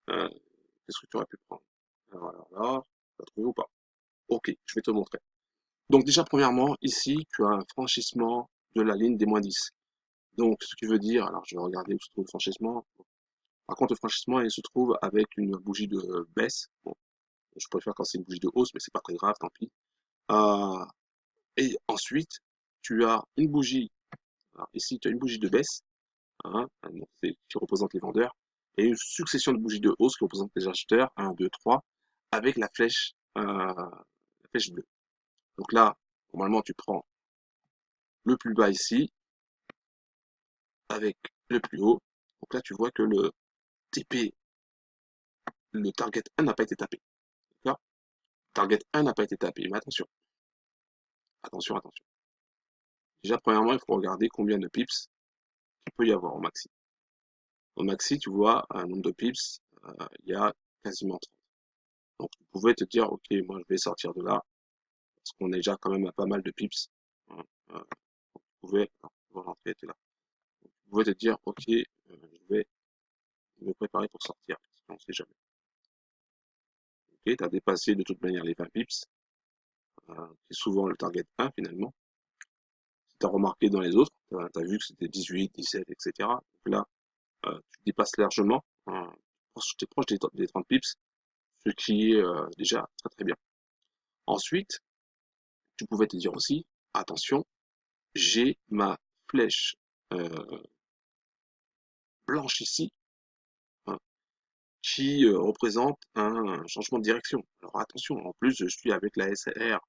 tu aurais pu prendre? Alors, tu as trouvé ou pas? Ok, je vais te montrer. Donc déjà, premièrement, ici, tu as un franchissement de la ligne des moins 10. Donc, ce qui veut dire, alors je vais regarder où se trouve le franchissement. Par contre, le franchissement, il se trouve avec une bougie de baisse. Bon, je préfère quand c'est une bougie de hausse, mais c'est pas très grave, tant pis. Euh, et ensuite, tu as une bougie. Alors, ici, tu as une bougie de baisse, hein, donc qui représente les vendeurs, et une succession de bougies de hausse qui représentent les acheteurs, 1, 2, 3, avec la flèche bleue. Donc là, normalement, tu prends le plus bas ici, avec le plus haut. Donc là, tu vois que le TP, le target 1 n'a pas été tapé. D'accord? Target 1 n'a pas été tapé. Mais attention, attention, attention. Déjà, premièrement, il faut regarder combien de pips il peut y avoir au maxi. Au maxi, tu vois, un nombre de pips, il y a quasiment 30. Donc, tu pouvais te dire, ok, moi, je vais sortir de là, parce qu'on est déjà quand même à pas mal de pips. Hein, tu pouvais, non, l'entrée était là. Donc, tu pouvais te dire, ok, je vais me préparer pour sortir, parce qu'on sait jamais. Ok, tu as dépassé de toute manière les 20 pips, qui est souvent le target 1 finalement. Si tu as remarqué dans les autres, tu as vu que c'était 18, 17, etc. Donc là, tu dépasses largement, tu es proche des 30 pips, ce qui est déjà très très bien. Ensuite, tu pouvais te dire aussi, attention, j'ai ma flèche blanche ici, hein, qui représente un changement de direction. Alors attention, en plus je suis avec la SR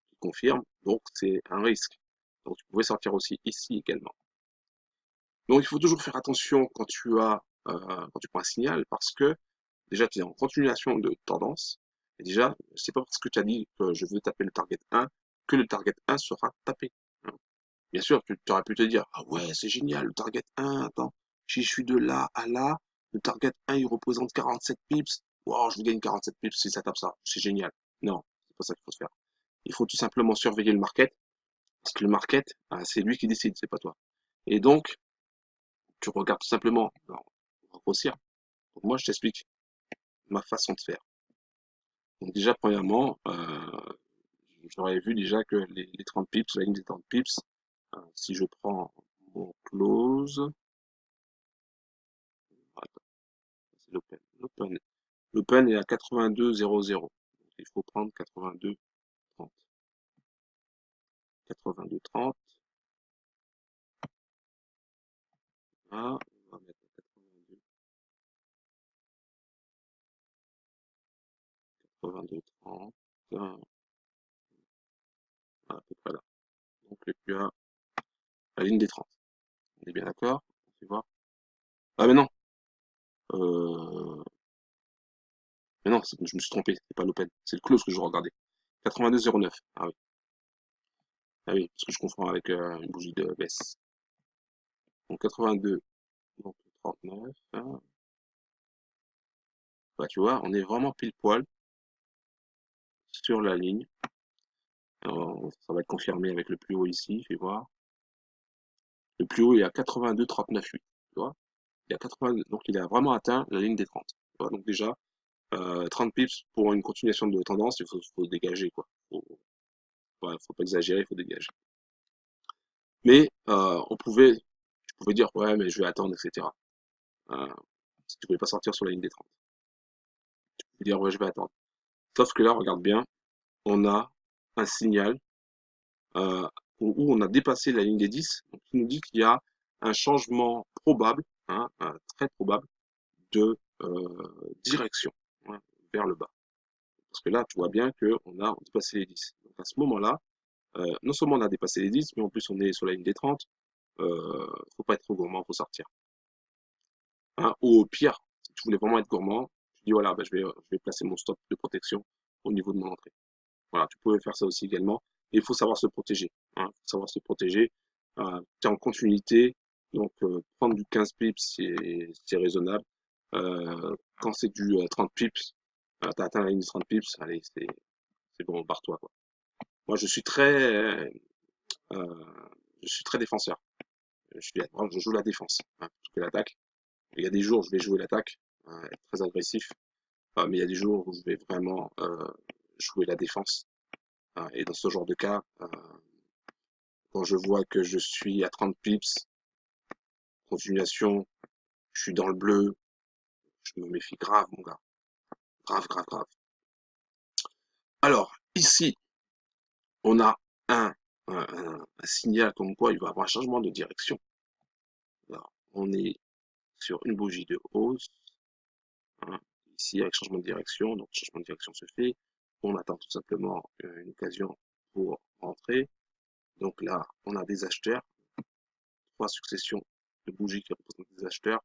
qui confirme, donc c'est un risque. Donc tu pouvais sortir aussi ici également. Donc il faut toujours faire attention quand tu prends un signal parce que déjà tu es en continuation de tendance. Et déjà, c'est pas parce que tu as dit que je veux taper le target 1 que le target 1 sera tapé, hein. Bien sûr, tu aurais pu te dire, ah ouais, c'est génial, le target 1, attends, si je suis de là à là, le target 1 il représente 47 pips. Wow, je gagne 47 pips si ça tape ça, c'est génial. Non, c'est pas ça qu'il faut faire. Il faut tout simplement surveiller le market, parce que le market, c'est lui qui décide, c'est pas toi. Et donc, tu regardes tout simplement, alors, on va grossir. Donc moi, je t'explique ma façon de faire. Donc déjà, premièrement, j'aurais vu déjà que les 30 pips, la ligne des 30 pips, si je prends mon close, attends, c'est l'open. L'open est à 82,00. Donc il faut prendre 82,30. 82,30. Là, on va mettre 82, 82,30. À peu près là. Donc et puis à la ligne des 30. On est bien d'accord? Tu vois? Ah mais non. Euh, mais non, je me suis trompé. C'est pas l'open. C'est le close que je regardais. 82,09. Ah oui. Ah oui, parce que je confonds avec une bougie de baisse. Donc 82, donc 39. Hein. Bah, tu vois, on est vraiment pile poil sur la ligne. Alors, ça va être confirmé avec le plus haut ici, fais voir. Le plus haut est à 82,39,8. Tu vois, il y a 80, donc il a vraiment atteint la ligne des 30. Tu vois, donc déjà, 30 pips pour une continuation de tendance, faut dégager, quoi. Ouais, faut pas exagérer, il faut dégager. Mais tu pouvais dire, ouais, mais je vais attendre, etc. Euh, si tu pouvais pas sortir sur la ligne des 30. Tu pouvais dire, ouais, je vais attendre. Sauf que là, regarde bien, on a un signal euh, où on a dépassé la ligne des 10, donc qui nous dit qu'il y a un changement probable, hein, très probable, de direction, hein, vers le bas. Parce que là, tu vois bien qu'on a dépassé les 10. Donc à ce moment-là, non seulement on a dépassé les 10, mais en plus on est sur la ligne des 30. Faut pas être trop gourmand, faut sortir. Hein. Ou au pire, si tu voulais vraiment être gourmand, tu dis voilà, bah, je vais placer mon stop de protection au niveau de mon entrée. Voilà, tu pouvais faire ça aussi également. Et il faut savoir se protéger. Hein, faut savoir se protéger. Tu es en continuité, donc prendre du 15 pips, c'est raisonnable. Quand c'est du 30 pips, tu as atteint la ligne de 30 pips, allez, c'est bon, barre-toi, quoi. Moi, euh, je suis très défenseur. Je joue la défense, hein, plutôt que l'attaque. Il y a des jours où je vais jouer l'attaque, être très agressif, mais il y a des jours où je vais vraiment jouer la défense. Et dans ce genre de cas, quand je vois que je suis à 30 pips, continuation, je suis dans le bleu, je me méfie grave, mon gars. Grave, grave, grave. Alors, ici, on a un signal comme quoi il va y avoir un changement de direction. Alors, on est sur une bougie de hausse, hein, ici avec changement de direction, donc changement de direction se fait. On attend tout simplement une occasion pour rentrer. Donc là, on a des acheteurs, trois successions de bougies qui représentent des acheteurs.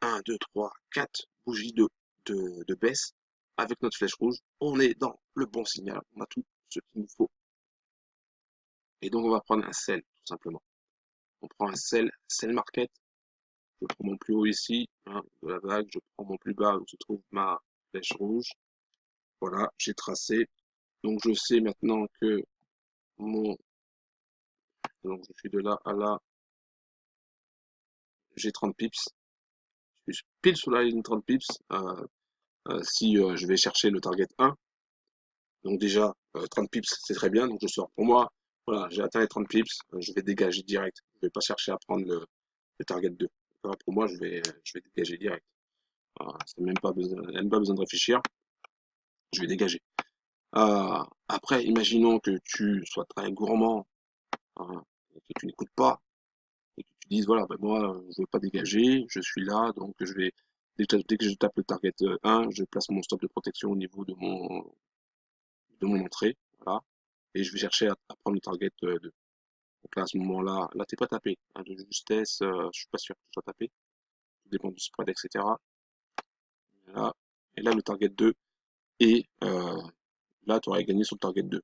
Un, 2, 3, 4 bougies de baisse avec notre flèche rouge. On est dans le bon signal. On a tout ce qu'il nous faut. Et donc, on va prendre un sell, tout simplement. On prend un sell market. Je prends mon plus haut ici, hein, de la vague. Je prends mon plus bas où se trouve ma flèche rouge. Voilà, j'ai tracé. Donc, je sais maintenant que mon, donc je suis de là à là, j'ai 30 pips. Je suis pile sur la ligne 30 pips. Si je vais chercher le target 1, donc déjà, 30 pips, c'est très bien. Donc je sors. Pour moi, voilà, j'ai atteint les 30 pips, je vais dégager direct. Je vais pas chercher à prendre le target 2. Voilà, pour moi, je vais dégager direct. Voilà, c'est même pas besoin de réfléchir. Je vais dégager. Après, imaginons que tu sois très gourmand, hein, et que tu n'écoutes pas, et que tu dises, voilà, ben moi, je veux pas dégager, je suis là, donc je vais, dès que je tape le target 1, je place mon stop de protection au niveau de mon entrée. Voilà. Et je vais chercher à prendre le target 2. Donc là, à ce moment-là, là, t'es pas tapé. Hein, de justesse, je suis pas sûr que tu sois tapé. Tout dépend du spread, etc. Là, et là, le target 2. Et là, tu aurais gagné sur le target 2.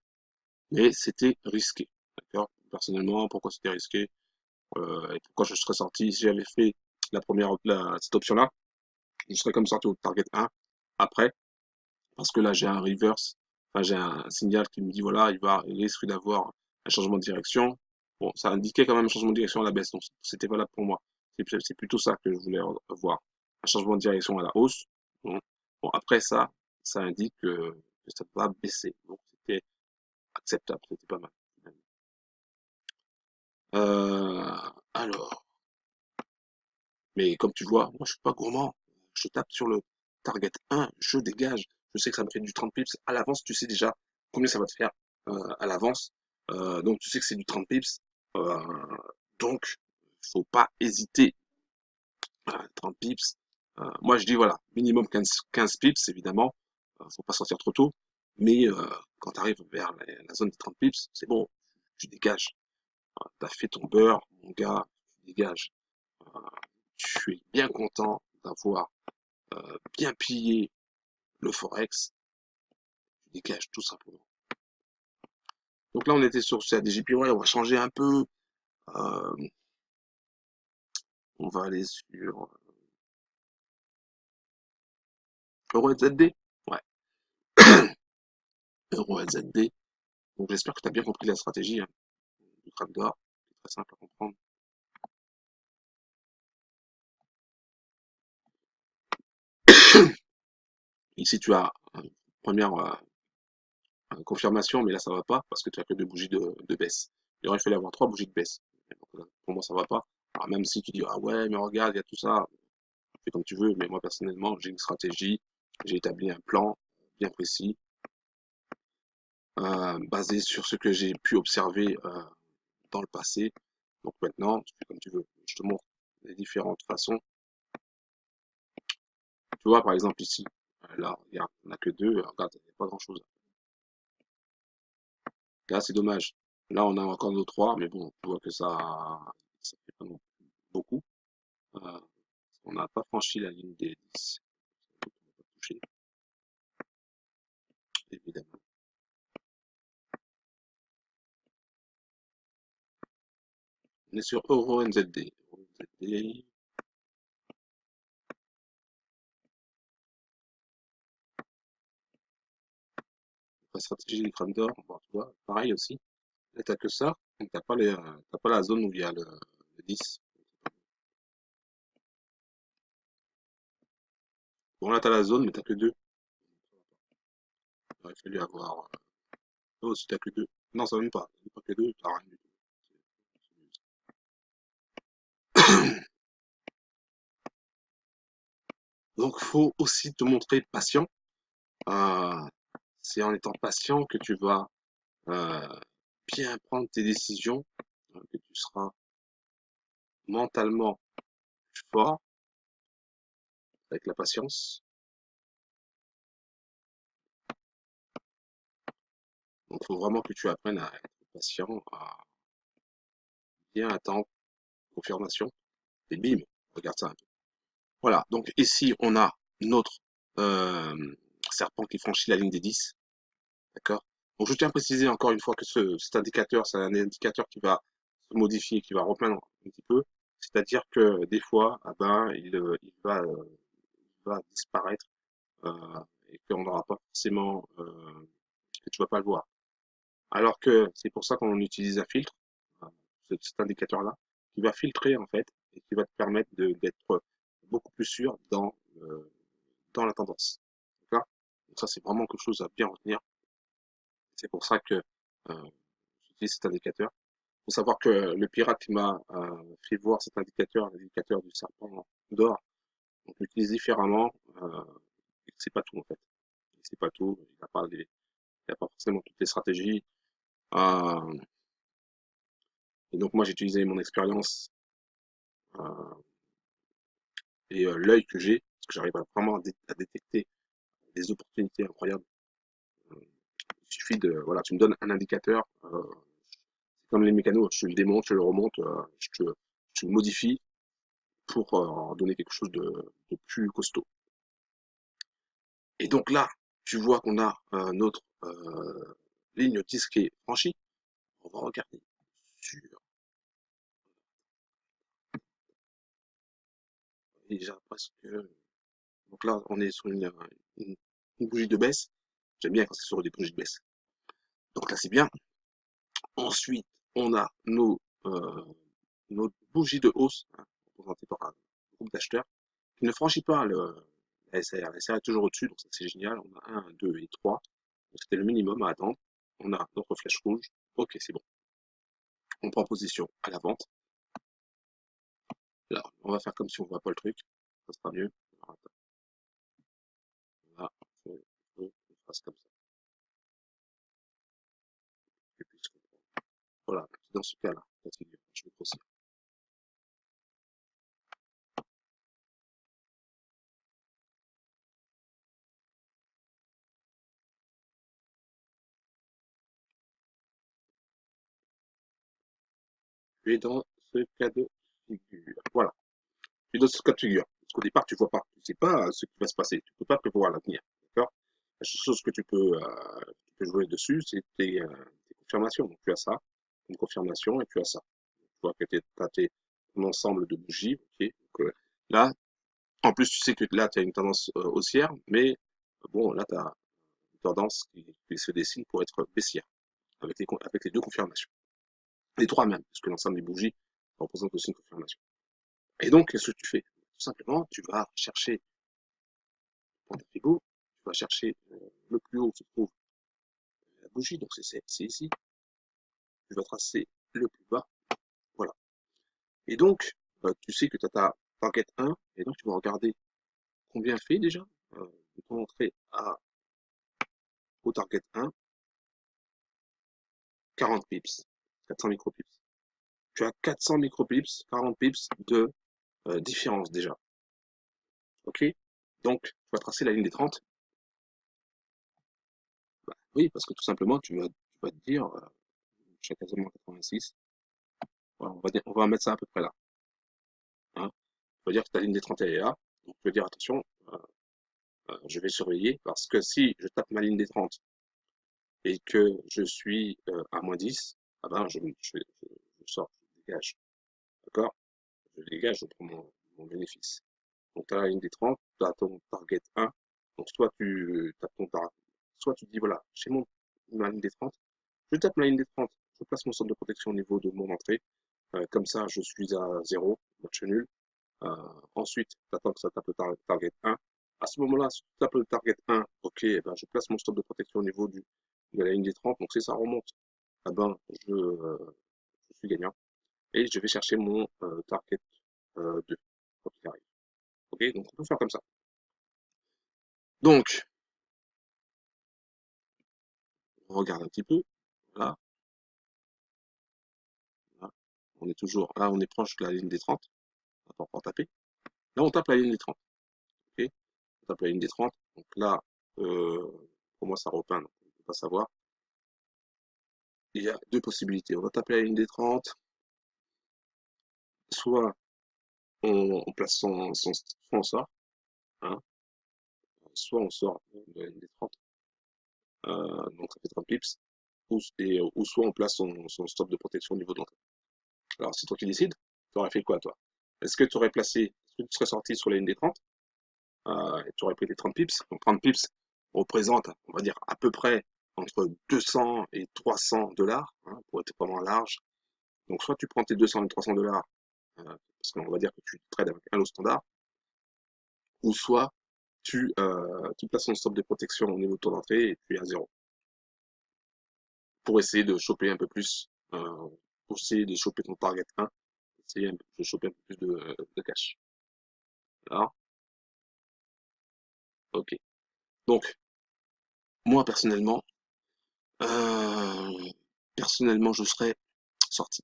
Mais c'était risqué. D'accord. Personnellement, pourquoi c'était risqué et pourquoi je serais sorti si j'avais fait cette option-là, je serais comme sorti au target 1 après, parce que là, j'ai un reverse, enfin, j'ai un signal qui me dit, voilà, il risque d'avoir un changement de direction. Bon, ça indiquait quand même un changement de direction à la baisse, donc c'était valable pour moi. C'est plutôt ça que je voulais voir. Un changement de direction à la hausse. Bon, bon après ça, ça indique que ça va baisser. Donc c'était acceptable, c'était pas mal. Alors, mais comme tu vois, moi je suis pas gourmand. Je tape sur le target 1, je dégage. Je sais que ça me fait du 30 pips. À l'avance, tu sais déjà combien ça va te faire à l'avance. Donc tu sais que c'est du 30 pips. Euh, donc, faut pas hésiter. 30 pips. Moi je dis voilà, minimum 15 pips, évidemment. Faut pas sortir trop tôt. Mais quand tu arrives vers la zone des 30 pips, c'est bon, tu dégages. Tu as fait ton beurre, mon gars, tu dégages. Euh, je suis bien content d'avoir bien pillé le Forex, tu dégages tout simplement. Donc là, on était sur stratégie, puis ouais, on va changer un peu. Euh, on va aller sur Euro ZD. Ouais, Euro ZD. Donc j'espère que tu as bien compris la stratégie hein, du crâne d'or. C'est très simple à comprendre. Ici, tu as une première confirmation, mais là, ça va pas parce que tu as que deux bougies de baisse. Il aurait fallu avoir trois bougies de baisse. Donc, pour moi, ça va pas. Alors, même si tu dis, ah ouais, mais regarde, il y a tout ça, fais comme tu veux, mais moi, personnellement, j'ai une stratégie, j'ai établi un plan bien précis, basé sur ce que j'ai pu observer dans le passé. Donc maintenant, tu fais comme tu veux. Je te montre les différentes façons. Tu vois, par exemple, ici, là, regarde, on n'a que deux, regarde, il n'y a pas grand-chose. Là, c'est dommage. Là, on a encore nos trois, mais bon, tu vois que ça fait pas non plus beaucoup. Euh, on n'a pas franchi la ligne des 10. Donc, on va pas toucher, évidemment. On est sur Euro NZD. Euro NZD, la stratégie des crânes d'or, bon, tu vois, pareil aussi. Là, t'as que ça, donc t'as pas la zone où il y a le 10. Bon, là, t'as la zone, mais t'as que deux. Il aurait fallu avoir. Oh, si t'as que deux. Non, ça va même pas. T'as pas que deux, t'as rien du tout. Donc, faut aussi te montrer patient. Euh, c'est en étant patient que tu vas euh, bien prendre tes décisions, que tu seras mentalement fort avec la patience. Donc, il faut vraiment que tu apprennes à être patient, à bien attendre confirmation. Et bim, regarde ça un peu. Voilà, donc ici, on a notre euh, serpent qui franchit la ligne des 10. D'accord? Donc, je tiens à préciser encore une fois que cet indicateur, c'est un indicateur qui va se modifier, qui va reprendre un petit peu. C'est-à-dire que des fois, ah ben, il va disparaître et qu'on n'aura pas forcément, que tu vas pas le voir. Alors que c'est pour ça qu'on utilise un filtre, euh, cet indicateur-là, qui va filtrer en fait et qui va te permettre d'être beaucoup plus sûr dans la tendance. D'accord? Donc ça, c'est vraiment quelque chose à bien retenir. C'est pour ça que j'utilise cet indicateur. Il faut savoir que le pirate qui m'a fait voir cet indicateur, l'indicateur du serpent d'or, on l'utilise différemment. C'est pas tout en fait. C'est pas tout. Il n'a pas forcément toutes les stratégies. Euh, et donc moi j'ai utilisé mon expérience euh, et l'œil que j'ai, parce que j'arrive vraiment à détecter des opportunités incroyables. Il suffit de, voilà, tu me donnes un indicateur, c'est comme les mécanos, je le démonte, je le remonte, je le modifie pour donner quelque chose de plus costaud. Et donc là, tu vois qu'on a notre ligne 10 qui est franchie. On va regarder sur déjà presque. Donc là, on est sur une, une bougie de baisse. J'aime bien quand c'est sur des bougies de baisse. Donc là, c'est bien. Ensuite, on a nos bougies de hausse, hein, représentées par un groupe d'acheteurs, qui ne franchit pas la SR. La SR est toujours au-dessus, donc ça c'est génial. On a un, 2 et 3. Donc c'était le minimum à attendre. On a notre flèche rouge. Ok, c'est bon. On prend position à la vente. Là, on va faire comme si on voit pas le truc. Ça sera mieux. Alors, attends, là, faut qu'on fasse comme ça. Et puis, voilà, dans ce cas-là, je vais grossir. Tu es dans ce cas de figure. Voilà. Tu es dans ce cas de figure. Parce qu'au départ, tu vois pas. Tu sais pas ce qui va se passer. Tu peux pas prévoir l'avenir. D'accord? La seule chose que tu peux jouer dessus, c'est tes confirmation. Donc, tu as ça, une confirmation, et tu as ça. Tu vois que tu as ton ensemble de bougies. Ok. Donc, là, en plus, tu sais que là, tu as une tendance haussière, mais bon, là, tu as une tendance qui se dessine pour être baissière, avec les deux confirmations. Les trois même, parce que l'ensemble des bougies représente aussi une confirmation. Et donc, qu'est-ce que tu fais? Tout simplement, tu vas chercher ton frigo, tu vas chercher le plus haut où se trouve la bougie, donc c'est ici, tu vas tracer le plus bas, voilà. Et donc, tu sais que tu as ta target 1, et donc tu vas regarder combien fait déjà de ton entrée au target 1, 40 pips, 400 micropips. Tu as 400 micropips, 40 pips de différence déjà. Ok? Donc, tu vas tracer la ligne des 30. Bah, oui, parce que tout simplement, tu vas te dire, je suis à quasiment 86. Voilà, on va mettre ça à peu près là. Hein. Tu vas dire que ta ligne des 30 elle est là. Donc, tu vas dire, attention, je vais surveiller parce que si je tape ma ligne des 30 et que je suis à -10, ah ben, je sors, je dégage. D'accord? Je dégage, je prends mon bénéfice. Donc, tu as la ligne des 30, tu as ton target 1. Donc, soit tu dis, voilà, j'ai ma ligne des 30, je tape ma ligne des 30, je place mon centre de protection au niveau de mon entrée. Comme ça, je suis à 0, match nul. Ensuite, tu attends que ça tape le target 1. À ce moment-là, si tu tapes le target 1, ok, eh ben, je place mon stop de protection au niveau de la ligne des 30. Donc, si ça remonte, eh ben, je suis gagnant. Et je vais chercher mon target 2, quoi qu'il arrive. Ok, donc on peut faire comme ça. Donc, on regarde un petit peu. Là, là, on est toujours, là, on est proche de la ligne des 30. On va pas encore taper. Là, on tape la ligne des 30. Ok, on tape la ligne des 30. Donc là, euh, pour moi, ça repeint, donc on ne peut pas savoir. Il y a deux possibilités. On va taper la ligne des 30. Soit on place soit on sort, hein, soit on sort de la ligne des 30. Donc ça fait 30 pips. Ou soit on place son stop de protection au niveau de l'entrée. Alors, c'est toi qui décides. Tu aurais fait quoi, toi? Est-ce que tu aurais placé, est-ce que tu serais sorti sur la ligne des 30 et tu aurais pris les 30 pips? Donc 30 pips représente, on va dire, à peu près entre 200 et 300 dollars, hein, pour être vraiment large. Donc, soit tu prends tes 200 et 300 dollars, parce qu'on va dire que tu trades avec un lot standard, ou soit tu places ton stop de protection au niveau de ton entrée et puis à zéro, pour essayer de choper un peu plus, pour essayer de choper ton target 1, essayer de choper un peu plus de cash. Alors, ok. Donc, moi euh, personnellement, je serais sorti.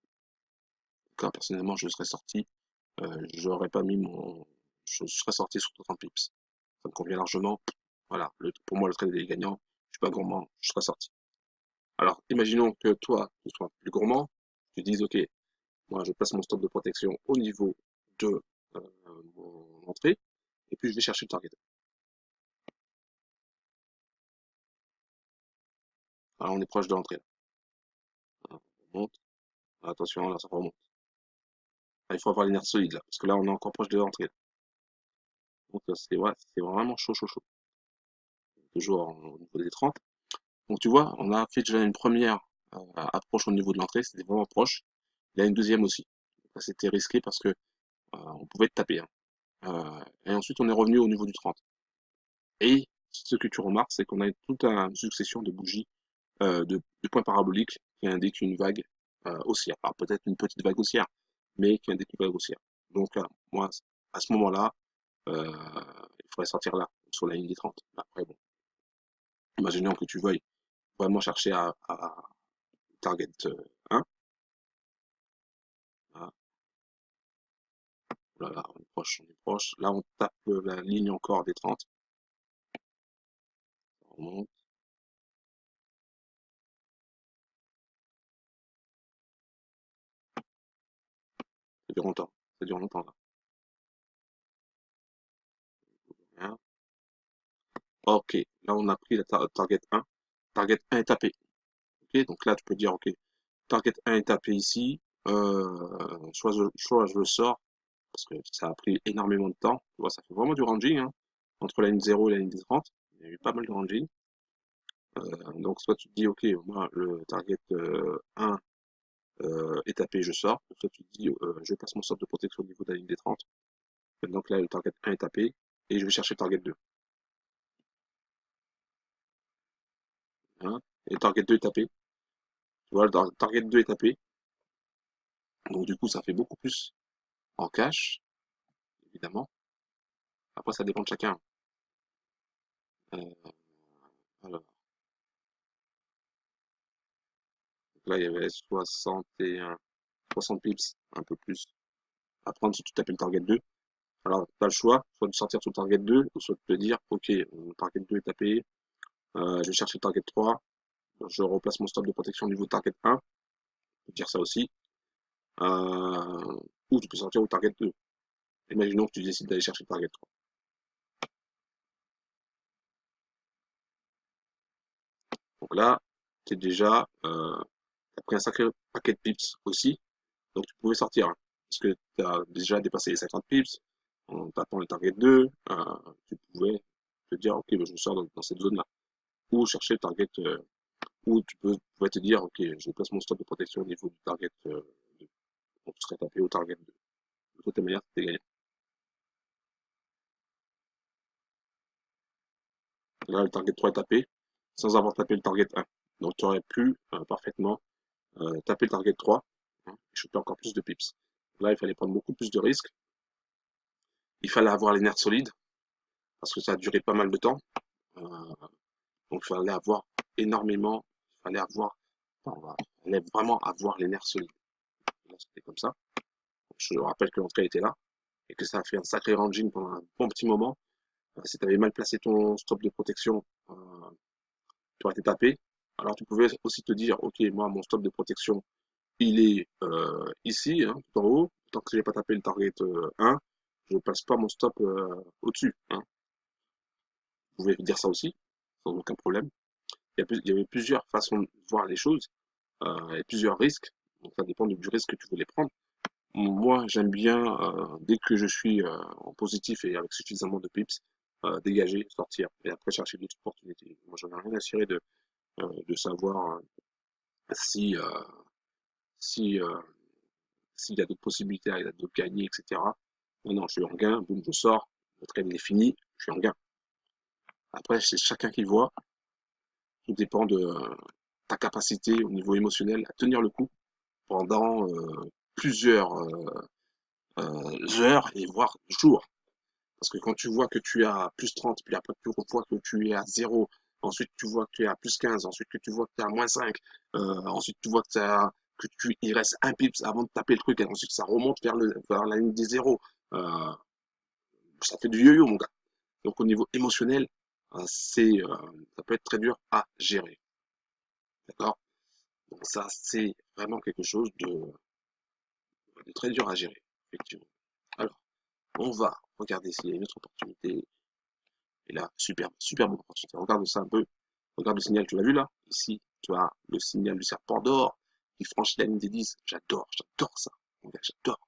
D'accord, personnellement, je serais sorti. J'aurais pas mis je serais sorti sur 30 pips. Ça me convient largement. Voilà, pour moi, le trade est gagnant. Je suis pas gourmand, je serais sorti. Alors, imaginons que toi, tu sois plus gourmand. Tu dises, ok, moi, je place mon stop de protection au niveau de mon entrée, et puis je vais chercher le target. Alors, on est proche de l'entrée. Là. On monte. Attention, là, ça remonte. Là, il faut avoir les nerfs solides, là, parce que là, on est encore proche de l'entrée. Donc, c'est vraiment chaud, chaud, chaud. Toujours au niveau des 30. Donc, tu vois, on a fait déjà une première approche au niveau de l'entrée, c'était vraiment proche. Il y a une deuxième aussi. C'était risqué parce que on pouvait te taper. Hein. Et ensuite, on est revenu au niveau du 30. Et ce que tu remarques, c'est qu'on a toute une succession de bougies, de points paraboliques qui indiquent une vague haussière. Alors peut-être une petite vague haussière, mais qui indique une vague haussière. Donc moi, à ce moment-là, il faudrait sortir là, sur la ligne des 30. Après, bon, imaginons que tu veuilles vraiment chercher à target 1. Là, là, on est proche, on est proche. Là, on tape la ligne encore des 30. On remonte. Ça dure longtemps. Ça dure longtemps là. Hein. Ok, là on a pris la target 1. Target 1 est tapé. Ok, donc là, tu peux dire, ok, target 1 est tapé ici, soit je le sors, parce que ça a pris énormément de temps. Tu vois, ça fait vraiment du ranging, hein. Entre la ligne 0 et la ligne des 30, il y a eu pas mal de ranging. Donc, soit tu te dis, ok, moi, le target 1 est tapé, je sors. Soit tu te dis, je passe mon sort de protection au niveau de la ligne des 30. Donc là, le target 1 est tapé, et je vais chercher le target 2. Hein, et le target 2 est tapé. Tu vois, le target 2 est tapé. Donc, du coup, ça fait beaucoup plus en cash, évidemment. Après, ça dépend de chacun. Euh, alors, là, il y avait 61, 60 pips, un peu plus à prendre si tu tapes le target 2. Alors, tu as le choix, soit de sortir sur le target 2, ou soit de te dire, ok, le target 2 est tapé, je vais chercher le target 3, je replace mon stop de protection au niveau de target 1, tu peux dire ça aussi, ou tu peux sortir au target 2. Imaginons que tu décides d'aller chercher le target 3. Donc là, tu es déjà, t'as pris un sacré paquet de pips aussi, donc tu pouvais sortir, hein, parce que tu as déjà dépassé les 50 pips, en tapant le target 2, tu pouvais te dire, ok, ben, je sors dans cette zone-là. Ou chercher le target, ou pouvais te dire, ok, je place mon stop de protection au niveau du target 2. Donc tu serais tapé au target 2. De toute manière, c'était gagné. Là, le target 3 est tapé, sans avoir tapé le target 1. Donc tu aurais pu parfaitement taper le target 3, hein, et choper encore plus de pips. Là, il fallait prendre beaucoup plus de risques. Il fallait avoir les nerfs solides, parce que ça a duré pas mal de temps. Euh, donc il fallait avoir énormément, il fallait avoir, enfin, il fallait vraiment avoir les nerfs solides. Là, c'était comme ça. Je rappelle que l'entrée était là et que ça a fait un sacré ranging pendant un bon petit moment. Si tu avais mal placé ton stop de protection, tu aurais été tapé. Alors tu pouvais aussi te dire, ok, moi mon stop de protection, il est ici, hein, tout en haut. Tant que j'ai pas tapé le target 1, je ne passe pas mon stop au-dessus. Hein. Vous pouvez dire ça aussi, sans aucun problème. Il y avait plusieurs façons de voir les choses et plusieurs risques. Donc ça dépend du risque que tu voulais prendre. Moi, j'aime bien, dès que je suis en positif et avec suffisamment de pips, dégager, sortir et après chercher d'autres opportunités. Moi, j'en ai rien à cirer de savoir si, si, s'il y a d'autres possibilités, il y a d'autres gagnés, etc. Non, non, je suis en gain, boum, je sors, le train est fini, je suis en gain. Après, c'est chacun qui voit, tout dépend de ta capacité au niveau émotionnel à tenir le coup pendant plusieurs heures et voire jours. Parce que quand tu vois que tu es à plus 30, puis après tu vois que tu es à 0, ensuite tu vois que tu es à plus 15, ensuite que tu vois que tu es à moins 5, ensuite tu vois il reste un pips avant de taper le truc, et ensuite ça remonte vers la ligne des zéros. Euh, Ça fait du yo-yo, mon gars. Donc au niveau émotionnel, ça peut être très dur à gérer. D'accord? Donc ça, c'est vraiment quelque chose de très dur à gérer, effectivement. Alors, on va regarder s'il y a une autre opportunité. Et là, super bonne opportunité. Regarde ça un peu. Regarde le signal, tu l'as vu là? Ici, tu as le signal du serpent d'or qui franchit la ligne des 10. J'adore ça. Mon gars, j'adore.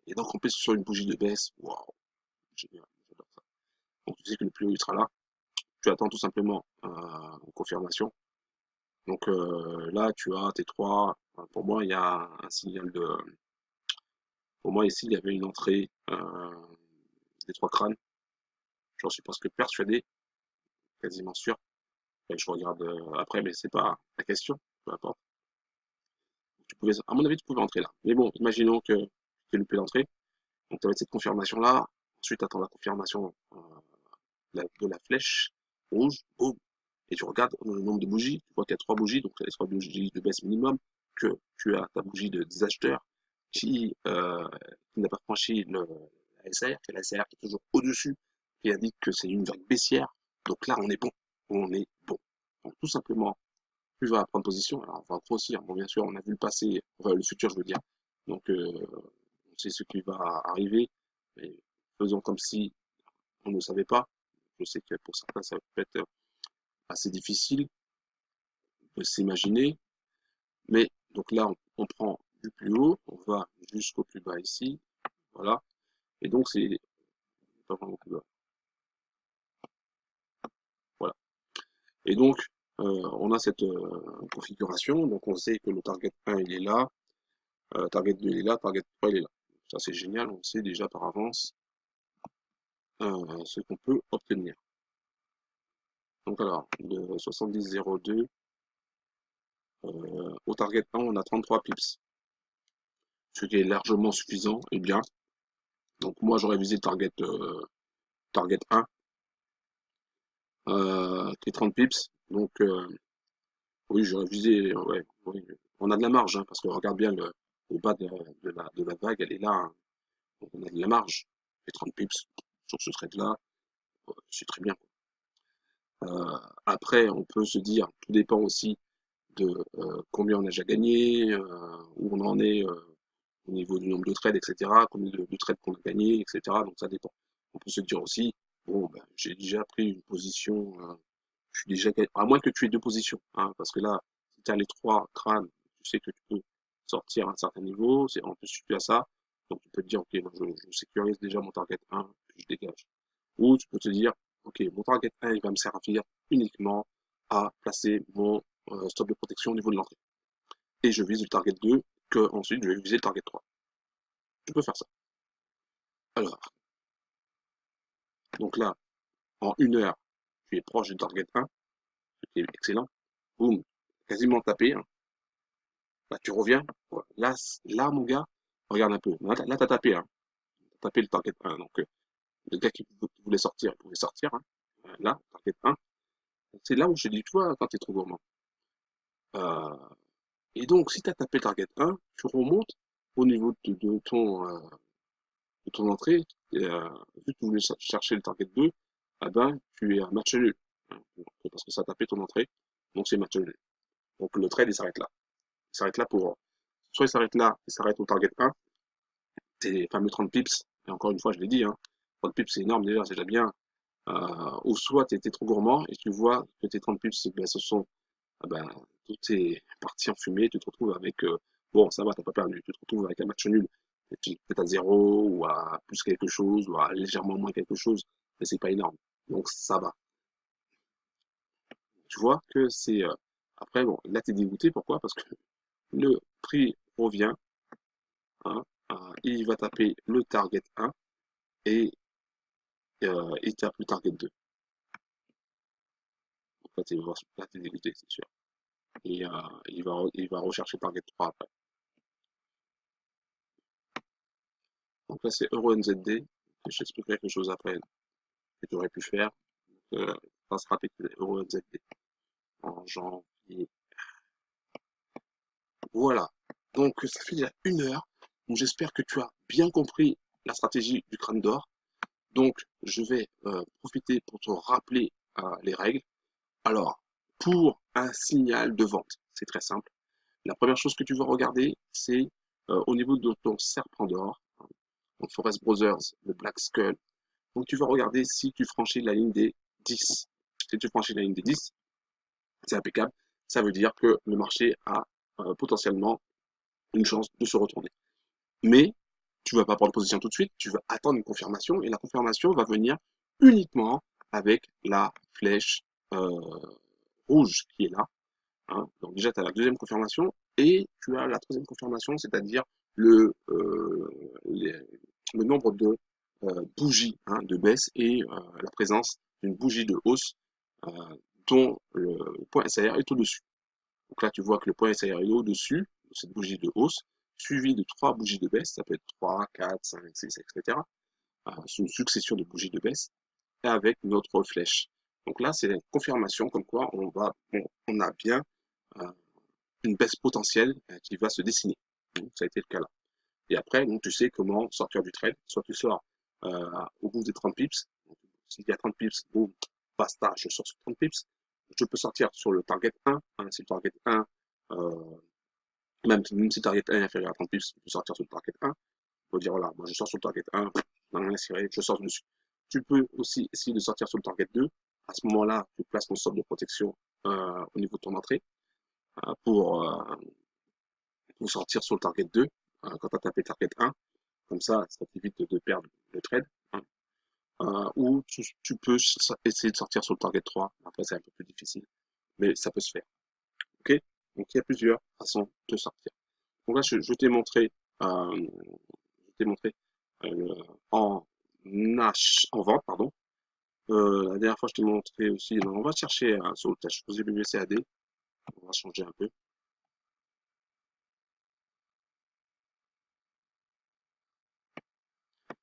Et donc, on pèse sur une bougie de baisse. Waouh, génial, j'adore ça. Donc, tu sais que le plus haut, il sera là. Tu attends tout simplement une confirmation. Donc là, tu as tes trois. Pour moi, il y a un signal de. Pour moi, ici, il y avait une entrée des trois crânes. J'en suis presque persuadé, quasiment sûr. Et je regarde après, mais c'est pas la question, peu importe. À mon avis, tu pouvais entrer là. Mais bon, imaginons que tu aies loupé l'entrée. Donc, tu avais cette confirmation-là. Ensuite, tu attends la confirmation de la flèche rouge. Boum. Et tu regardes le nombre de bougies. Tu vois qu'il y a trois bougies, donc les trois bougies de baisse minimum. Que tu as ta bougie de désacheteur qui n'a pas franchi la SR, qui est la SR qui est toujours au-dessus, qui indique que c'est une vague baissière. Donc là, on est bon. On est bon. Donc, tout simplement, tu vas prendre position. Alors, on va grossir. Bon, bien sûr, on a vu le passé, enfin, le futur, je veux dire. Donc, on sait ce qui va arriver. Mais faisons comme si on ne savait pas. Je sais que pour certains, ça peut être assez difficile. peut s'imaginer. Mais donc là, on prend du plus haut, on va jusqu'au plus bas ici, voilà. Et donc c'est pas vraiment plus bas, voilà. Et donc on a cette configuration, donc on sait que le target 1 il est là, target 2 il est là, target 3 il est là. Ça c'est génial, on sait déjà par avance ce qu'on peut obtenir. Donc alors, de 70,02 au target 1, on a 33 pips, ce qui est largement suffisant et bien. Donc moi j'aurais visé le target 1 qui est 30 pips. Donc oui, j'aurais visé, ouais, oui. On a de la marge, hein, parce que regarde bien le bas de la vague, elle est là, hein. Donc, on a de la marge. Et 30 pips sur ce trade-là, c'est très bien. Après, on peut se dire, tout dépend aussi de combien on a déjà gagné, où on en est au niveau du nombre de trades, etc., combien de trades qu'on a gagné, etc. Donc ça dépend. On peut se dire aussi, bon, ben, j'ai déjà pris une position, je suis déjà, à moins que tu aies deux positions, hein, parce que là, si tu as les trois crânes, tu sais que tu peux sortir à un certain niveau, c'est en plus tu as ça, donc tu peux te dire, ok, moi, je sécurise déjà mon target 1, je dégage. Ou tu peux te dire, ok, mon target 1, il va me servir uniquement à placer mon stop de protection au niveau de l'entrée. Et je vise le target 2, que ensuite je vais viser le target 3. Tu peux faire ça. Alors, donc là, en une heure, tu es proche du target 1, ce qui est excellent. Boum, quasiment tapé, hein. Là, tu reviens. Ouais. Là, mon gars, regarde un peu. Là, t'as tapé, hein. T'as tapé le target 1. Donc, le gars qui voulait sortir, il pouvait sortir, hein. Là, target 1. C'est là où je dis, tu vois, quand t'es trop gourmand. Euh, et donc, si t'as tapé target 1, tu remontes au niveau de ton entrée. Et, vu que tu voulais chercher le target 2, eh ben, tu es à match nul, hein. Parce que ça a tapé ton entrée. Donc, c'est match nul. Donc, le trade, il s'arrête là. Il s'arrête là pour, soit il s'arrête là, il s'arrête au target 1, tes fameux 30 pips, et encore une fois, je l'ai dit, hein, 30 pips c'est énorme déjà, c'est déjà bien. Ou soit tu étais trop gourmand et tu vois que tes 30 pips, ben, ce sont, ben, tout est parti en fumée, tu te retrouves avec, bon, ça va, t'as pas perdu, tu te retrouves avec un match nul, peut-être à 0 ou à plus quelque chose, ou à légèrement moins quelque chose, mais c'est pas énorme. Donc ça va. Tu vois que c'est, après, bon, là t'es dégoûté, pourquoi? Parce que le prix revient, hein, il va taper le target 1 et il tape le target 2. Donc là, t'es dégoûté, c'est sûr. Et il va rechercher target 3 après. Donc là, c'est EuroNZD. Je t'expliquerai quelque chose après que tu aurais pu faire. Ça sera avec EuroNZD en janvier. Voilà. Donc ça fait déjà une heure. Donc j'espère que tu as bien compris la stratégie du crâne d'or. Donc je vais profiter pour te rappeler les règles. Alors, pour un signal de vente, c'est très simple. La première chose que tu vas regarder, c'est au niveau de ton serpent d'or, donc Forest Brothers, le Black Skull. Donc tu vas regarder si tu franchis la ligne des 10. Si tu franchis la ligne des 10, c'est impeccable. Ça veut dire que le marché a potentiellement une chance de se retourner. Mais tu ne vas pas prendre position tout de suite, tu vas attendre une confirmation et la confirmation va venir uniquement avec la flèche rouge qui est là, hein. Donc déjà, tu as la deuxième confirmation et tu as la troisième confirmation, c'est-à-dire le, euh, les- le nombre de bougies, hein, de baisse et la présence d'une bougie de hausse euh, dont le point SAR est au-dessus. Donc là, tu vois que le point SAR est au-dessus de cette bougie de hausse, suivi de trois bougies de baisse, ça peut être 3, 4, 5, 6, etc. C'est une succession de bougies de baisse et avec notre flèche. Donc là, c'est la confirmation comme quoi on a bien euh, une baisse potentielle qui va se dessiner. Donc, ça a été le cas là. Et après, donc, tu sais comment sortir du trade. Soit tu sors au bout des 30 pips. S'il y a 30 pips, boum, basta, je sors sur 30 pips. Je peux sortir sur le target 1. Hein, si le target 1, même si le target 1 est inférieur à 30 pips, tu peux sortir sur le target 1. Tu peux dire, voilà, moi je sors sur le target 1, dans rien cirer, je sors dessus. Tu peux aussi essayer de sortir sur le target 2. À ce moment-là, tu places ton stop de protection au niveau de ton entrée. pour sortir sur le target 2, quand tu as tapé target 1. Comme ça t'évite de perdre le trade. Hein. Ou tu peux essayer de sortir sur le target 3. Après, c'est un peu plus difficile, mais ça peut se faire. Ok. Donc, il y a plusieurs façons de sortir. Donc là, je t'ai montré, je t'ai montré en en vente, pardon. La dernière fois, je t'ai montré aussi. On va chercher sur le tâche BBCAD. On va changer un peu.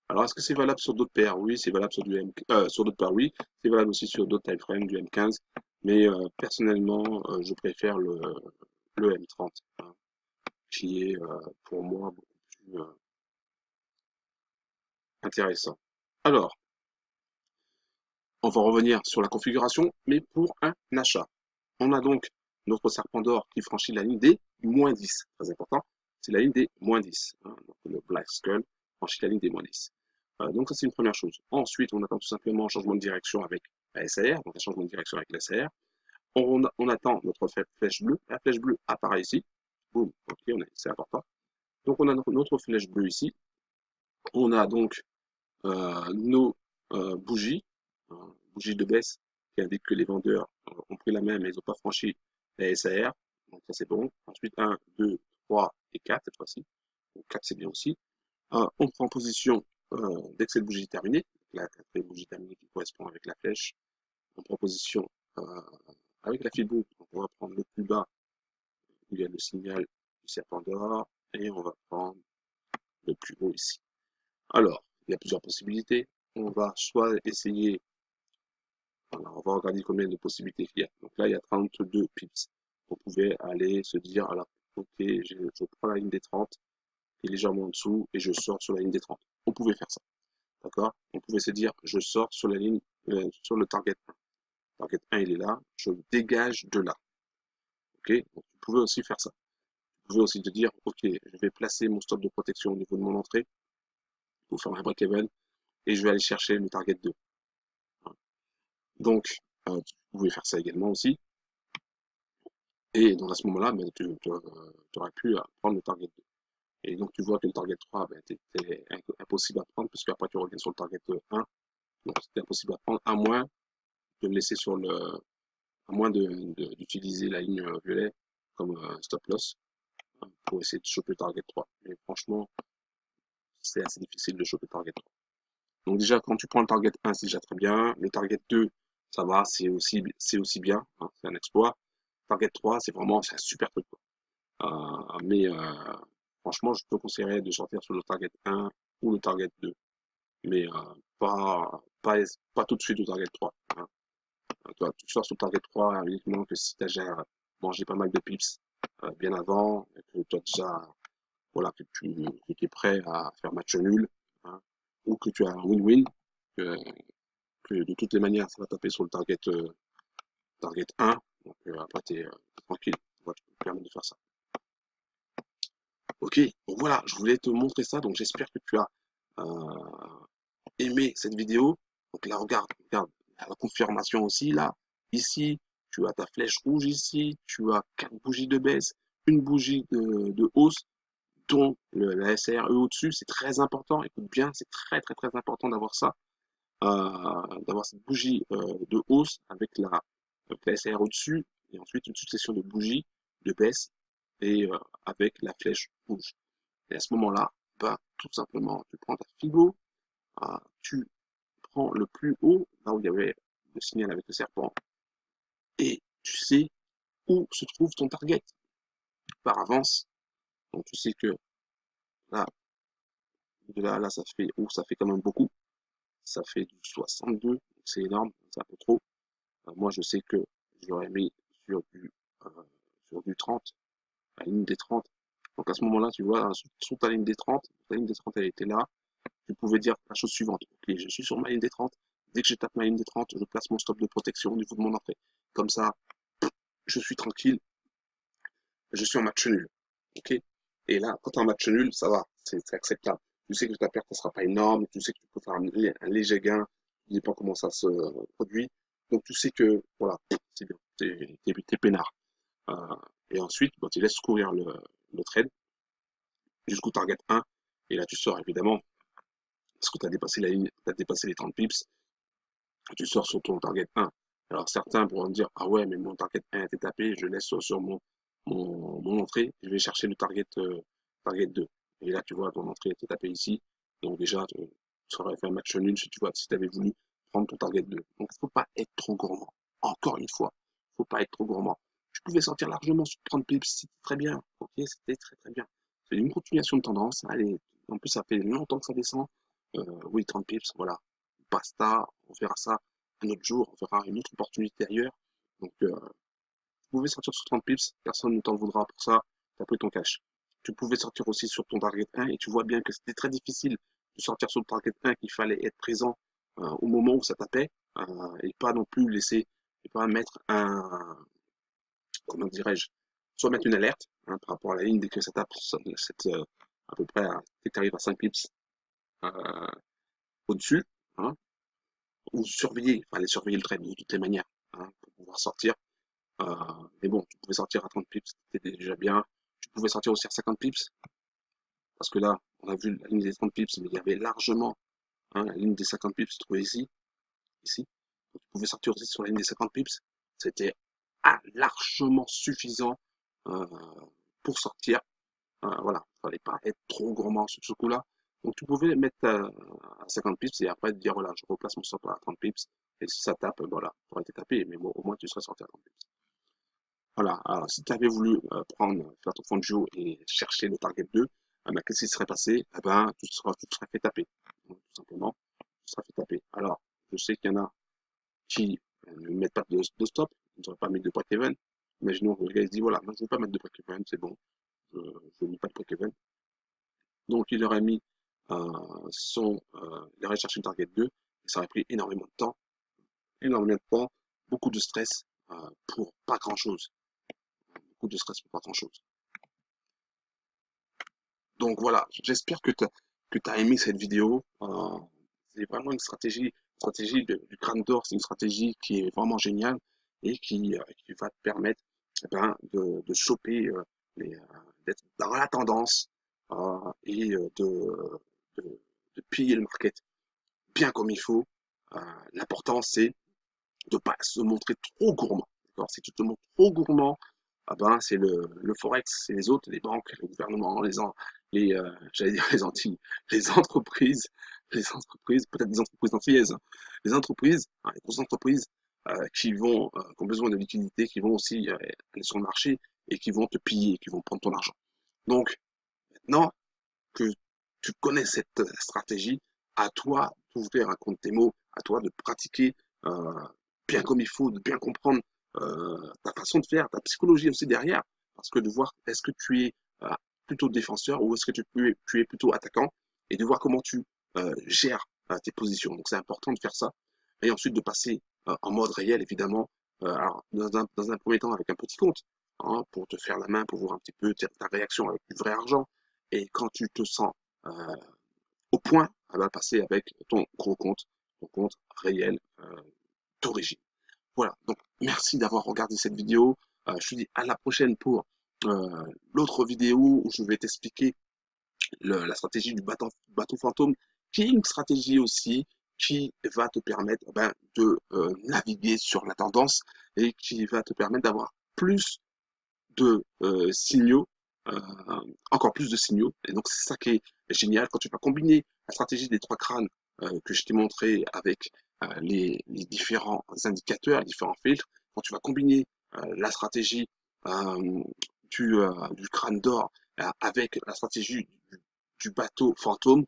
Alors, est-ce que c'est valable sur d'autres paires? Oui, c'est valable sur sur d'autres paires, oui. C'est valable aussi sur d'autres timeframes, du M15. Mais personnellement, je préfère le M30, hein, qui est pour moi beaucoup plus intéressant. Alors, on va revenir sur la configuration, mais pour un achat. On a donc notre serpent d'or qui franchit la ligne des -10. Très important, c'est la ligne des -10. Hein. Donc, le Black Skull franchit la ligne des -10. Donc ça, c'est une première chose. Ensuite, on attend tout simplement un changement de direction avec la SAR, donc un changement de direction avec la SAR. On attend notre flèche bleue. La flèche bleue apparaît ici. Boum, ok, c'est important. Donc on a notre flèche bleue ici. On a donc nos bougies, bougies de baisse qui indiquent que les vendeurs ont pris la main mais ils n'ont pas franchi la SAR. Donc ça c'est bon. Ensuite 1, 2, 3 et 4 cette fois-ci. Donc 4 c'est bien aussi. On prend position dès que cette bougie est terminée. La quatrième bougie terminée qui correspond avec la flèche. On prend position avec la fibre. Donc on va prendre le plus bas où il y a le signal du serpent d'or et on va prendre le plus haut ici. Alors, il y a plusieurs possibilités. On va soit essayer, alors on va regarder combien de possibilités il y a. Donc là, il y a 32 pips. On pouvait aller se dire, alors, ok, je prends la ligne des 30, qui est légèrement en dessous, et je sors sur la ligne des 30. On pouvait faire ça, d'accord? On pouvait se dire, je sors sur la ligne, sur le target 1. Target 1, il est là, je dégage de là, ok? Donc, tu pouvais aussi faire ça. Tu pouvais aussi te dire, ok, je vais placer mon stop de protection au niveau de mon entrée, pour faire un break-even, et je vais aller chercher le target 2. Donc, tu pouvais faire ça également aussi. Et donc à ce moment-là, ben, tu aurais pu prendre le target 2. Et donc tu vois que le target 3, ben, c'était impossible à prendre, puisque après tu reviens sur le target 1. Donc c'était impossible à prendre, à moins de le laisser sur le. À moins d'utiliser la ligne violet comme stop loss pour essayer de choper le target 3. Mais franchement, c'est assez difficile de choper le target 3. Donc déjà, quand tu prends le target 1, c'est déjà très bien. Le target 2, ça va, c'est aussi bien, hein, c'est un exploit. Target 3, c'est un super truc, quoi. Mais franchement, je te conseillerais de sortir sur le target 1 ou le target 2. Mais pas tout de suite au target 3. Hein. Tu sors sur le target 3 uniquement que si tu as déjà mangé pas mal de pips bien avant, et que tu as déjà, voilà, que tu es prêt à faire match nul, hein, ou que tu as un win-win, que, que de toutes les manières, ça va taper sur le target 1. Donc après, tu es tranquille. Ouais, tu peux te permettre de faire ça. Ok, donc voilà, je voulais te montrer ça, donc j'espère que tu as aimé cette vidéo. Donc là, regarde, la confirmation aussi, là, ici, tu as ta flèche rouge ici, tu as 4 bougies de baisse, une bougie de hausse, dont la SRE au-dessus, c'est très important, écoute bien, c'est très très très important d'avoir ça, d'avoir cette bougie de hausse avec la SR au-dessus, et ensuite une succession de bougies de baisse, et avec la flèche rouge. Et à ce moment-là, bah, tout simplement, tu prends ta fibo, tu prends le plus haut, là où il y avait le signal avec le serpent, et tu sais où se trouve ton target par avance. Donc tu sais que là, de là, là, ça fait quand même beaucoup. Ça fait du 62, c'est énorme, c'est un peu trop. Moi, je sais que j'aurais mis sur du, euh, sur du 30, la ligne des 30. Donc à ce moment-là, tu vois, sur ta ligne des 30, ta ligne des 30, elle était là. Tu pouvais dire la chose suivante. Ok, je suis sur ma ligne des 30. Dès que je tape ma ligne des 30, je place mon stop de protection au niveau de mon entrée. Comme ça, je suis tranquille, je suis en match nul. Ok. Et là, quand tu es en match nul, ça va, c'est acceptable. Tu sais que ta perte ne sera pas énorme, tu sais que tu peux faire un léger gain, tu ne sais pas comment ça se produit. Donc tu sais que, voilà, c'est bien, t'es peinard. Et ensuite, bah, tu laisses courir le trade jusqu'au target 1. Et là, tu sors évidemment, parce que tu as dépassé la ligne, tu as dépassé les 30 pips, tu sors sur ton target 1. Alors certains pourront dire, ah ouais, mais mon target 1 était tapé, je laisse sur mon entrée, je vais chercher le target 2. Et là, tu vois, ton entrée était tapée ici. Donc déjà, tu aurais fait un match nul si tu vois, si tu avais voulu prendre ton target 2. Donc, faut pas être trop gourmand. Encore une fois, faut pas être trop gourmand. Tu pouvais sortir largement sur 30 pips, c'était très bien. Ok, c'était très très bien. C'est une continuation de tendance. Allez, en plus, ça fait longtemps que ça descend. Oui, 30 pips, voilà. Basta, on verra ça un autre jour, on verra une autre opportunité ailleurs. Donc, vous pouvez sortir sur 30 pips, personne ne t'en voudra pour ça, tu as pris ton cash. Tu pouvais sortir aussi sur ton target 1 et tu vois bien que c'était très difficile de sortir sur le target 1, qu'il fallait être présent au moment où ça tapait et pas non plus laisser, et pas mettre comment dirais-je, soit mettre une alerte par rapport à la ligne dès que ça tape à peu près, dès que tu arrives à 5 pips euh, au-dessus, hein, ou surveiller, enfin aller surveiller le trade de toutes les manières pour pouvoir sortir. Mais bon, tu pouvais sortir à 30 pips, c'était déjà bien. Tu pouvais sortir aussi à 50 pips, parce que là, on a vu la ligne des 30 pips, mais il y avait largement la ligne des 50 pips se trouvait ici, ici. Donc, tu pouvais sortir aussi sur la ligne des 50 pips. C'était largement suffisant euh, pour sortir. Voilà, il fallait pas être trop gourmand sur ce coup-là. Donc tu pouvais mettre à 50 pips et après te dire voilà, je replace mon stop à 30 pips. Et si ça tape, voilà, tu aurais été tapé, mais bon, au moins tu serais sorti à 30 pips. Voilà, alors si tu avais voulu faire ton fond de jeu et chercher le target 2, ben, qu'est-ce qui serait passé? Eh ben, tu te serais fait taper. Donc, tout simplement, tu te serais fait taper. Alors, je sais qu'il y en a qui ne mettent pas de stop, ils n'auraient pas mis de break-even. Imaginons que le gars il se dit voilà, moi je ne veux pas mettre de break-even, c'est bon, je ne mets pas de break-even. Donc il aurait mis il aurait cherché le target 2, et ça aurait pris énormément de temps, beaucoup de stress pour pas grand-chose. Beaucoup de stress pour pas grand-chose. Donc voilà, j'espère que tu as aimé cette vidéo. C'est vraiment une stratégie du crâne d'or, c'est une stratégie qui est vraiment géniale et qui va te permettre de choper, d'être dans la tendance et de piller le market bien comme il faut. Euh, L'important, c'est de pas se montrer trop gourmand. Si tu te montres trop gourmand, ah ben, c'est le Forex, c'est les autres, les banques, le gouvernement, j'allais dire les entreprises, peut-être des entreprises antillaises, les entreprises, les grosses entreprises qui ont besoin de liquidités, qui vont aussi aller sur le marché et qui vont te piller, qui vont prendre ton argent. Donc, maintenant que tu connais cette stratégie, à toi d'ouvrir un compte démo, à toi de pratiquer euh, bien comme il faut, de bien comprendre ta façon de faire, ta psychologie aussi derrière, parce que de voir est-ce que tu es plutôt défenseur ou est-ce que tu es plutôt attaquant, et de voir comment tu gères tes positions. Donc c'est important de faire ça, et ensuite de passer en mode réel, évidemment, alors dans un premier temps avec un petit compte, pour te faire la main, pour voir un petit peu ta réaction avec du vrai argent, et quand tu te sens au point, elle va passer avec ton gros compte, ton compte réel d'origine. Voilà, donc merci d'avoir regardé cette vidéo. Je te dis à la prochaine pour l'autre vidéo où je vais t'expliquer la stratégie du bateau fantôme, qui est une stratégie aussi qui va te permettre de naviguer sur la tendance et qui va te permettre d'avoir plus de signaux, euh, encore plus de signaux. Et donc c'est ça qui est génial quand tu vas combiner la stratégie des trois crânes que je t'ai montré avec les différents indicateurs, les différents filtres. Quand tu vas combiner la stratégie euh, du crâne d'or avec la stratégie du bateau fantôme,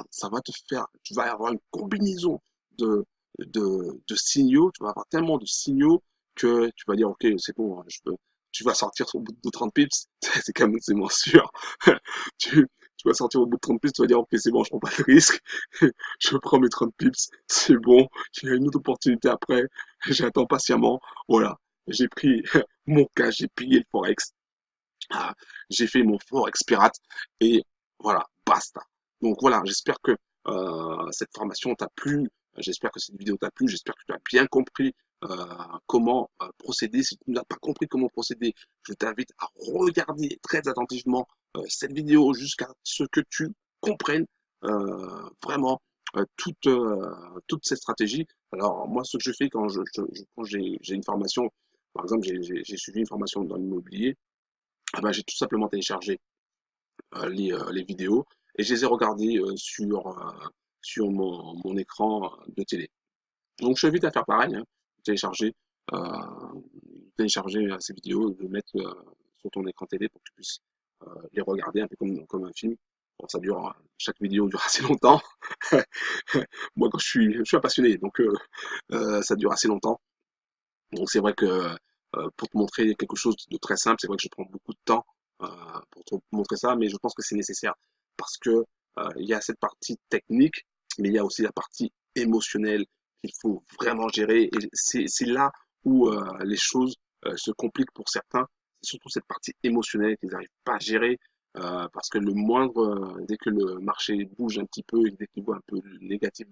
ça va te faire, tu vas avoir une combinaison de, de signaux, tu vas avoir tellement de signaux que tu vas dire, ok, c'est bon, tu vas sortir au bout de 30 pips, c'est quand même, c'est moins sûr. tu, tu vas sortir au bout de 30 pips, tu vas dire, ok, c'est bon, je prends pas de risque, je prends mes 30 pips, c'est bon, j'ai une autre opportunité après, j'attends patiemment, voilà. J'ai pris mon cash, j'ai pillé le Forex, ah, j'ai fait mon Forex pirate, et voilà, basta. Donc voilà, j'espère que cette formation t'a plu, j'espère que cette vidéo t'a plu, j'espère que tu as bien compris comment procéder. Si tu n'as pas compris comment procéder, je t'invite à regarder très attentivement cette vidéo jusqu'à ce que tu comprennes vraiment toute cette stratégie. Alors moi, ce que je fais quand quand j'ai une formation, par exemple, j'ai suivi une formation dans l'immobilier, ah ben, j'ai tout simplement téléchargé les vidéos et je les ai regardées sur mon écran de télé. Donc je t'invite à faire pareil, hein, télécharger, télécharger ces vidéos, de mettre sur ton écran télé pour que tu puisses les regarder un peu comme un film. Bon, ça dure, chaque vidéo dure assez longtemps. Moi, quand je suis un passionné, donc ça dure assez longtemps. Donc c'est vrai que pour te montrer quelque chose de très simple, c'est vrai que je prends beaucoup de temps euh, pour te montrer ça, mais je pense que c'est nécessaire parce que il y a cette partie technique, mais il y a aussi la partie émotionnelle qu'il faut vraiment gérer. Et c'est là où les choses se compliquent pour certains. C'est surtout cette partie émotionnelle qu'ils n'arrivent pas à gérer. Parce que dès que le marché bouge un petit peu et dès qu'ils voient un peu de négatif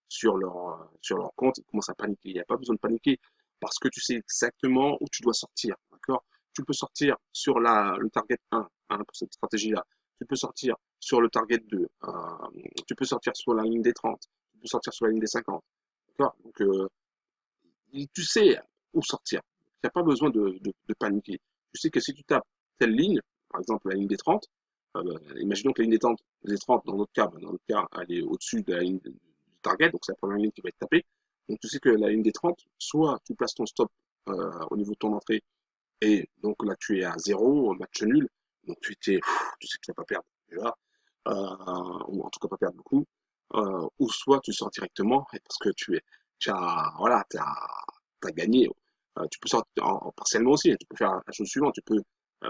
sur leur compte, ils commencent à paniquer. Il n'y a pas besoin de paniquer parce que tu sais exactement où tu dois sortir, d'accord? Tu peux sortir sur le target 1, hein, pour cette stratégie-là. Tu peux sortir sur le target 2. Tu peux sortir sur la ligne des 30. Tu peux sortir sur la ligne des 50. D'accord? Donc, tu sais où sortir. Tu n'as pas besoin de paniquer. Tu sais que si tu tapes telle ligne, par exemple la ligne des 30, imaginons que la ligne des 30 dans notre cas, elle est au-dessus de la ligne du target, donc c'est la première ligne qui va être tapée. Donc tu sais que la ligne des 30, soit tu places ton stop au niveau de ton entrée, et donc là tu es à zéro, match nul, donc tu sais que tu vas pas perdre déjà, ou en tout cas pas perdre beaucoup, ou soit tu sors directement, et parce que voilà, t'as gagné. Tu peux sortir partiellement aussi, hein. Tu peux faire la chose suivante, tu peux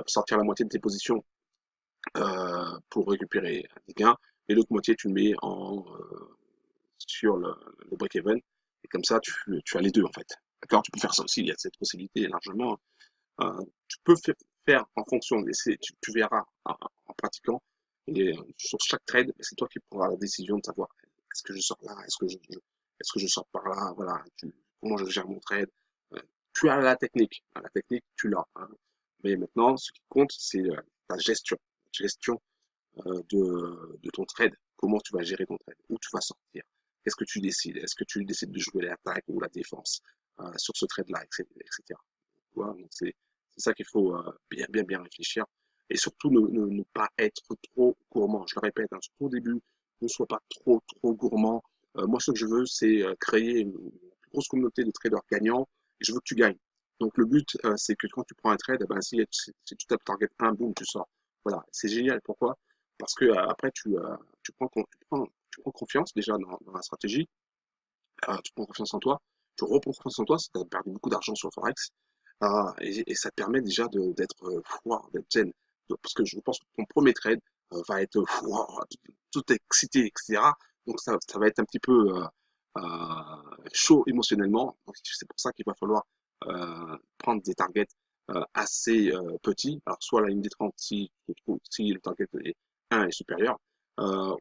sortir la moitié de tes positions pour récupérer des gains, et l'autre moitié tu le mets sur le break-even, et comme ça tu as les deux en fait. D'accord? Tu peux faire ça aussi, il y a cette possibilité largement. Tu peux faire en fonction, tu verras en pratiquant, et sur chaque trade, c'est toi qui prendras la décision de savoir est-ce que je sors là, est-ce que je sors par là, voilà, comment je gère mon trade. Euh, Tu as la technique tu l'as, hein. Mais maintenant, ce qui compte, c'est ta gestion de ton trade, comment tu vas gérer ton trade, où tu vas sortir, qu'est-ce que tu décides, est-ce que tu décides de jouer l'attaque ou la défense sur ce trade-là, etc. Tu vois, donc c'est ça qu'il faut bien réfléchir et surtout ne pas être trop gourmand. Je le répète, hein, surtout au début, ne sois pas trop gourmand. Moi, ce que je veux, c'est créer une plus grosse communauté de traders gagnants et je veux que tu gagnes. Donc le but, c'est que quand tu prends un trade, eh ben, si tu tapes target 1, boum, tu sors. Voilà, c'est génial. Pourquoi? Parce que après, tu prends confiance déjà dans la stratégie, tu prends confiance en toi, tu reprends confiance en toi si tu as perdu beaucoup d'argent sur le Forex, et ça te permet déjà d'être froid, d'être zen. Parce que je pense que ton premier trade va être froid, tout excité, etc. Donc ça va être un petit peu chaud émotionnellement. Donc c'est pour ça qu'il va falloir prendre des targets assez petits. Alors soit la ligne des 30 si le target est 1 est supérieur,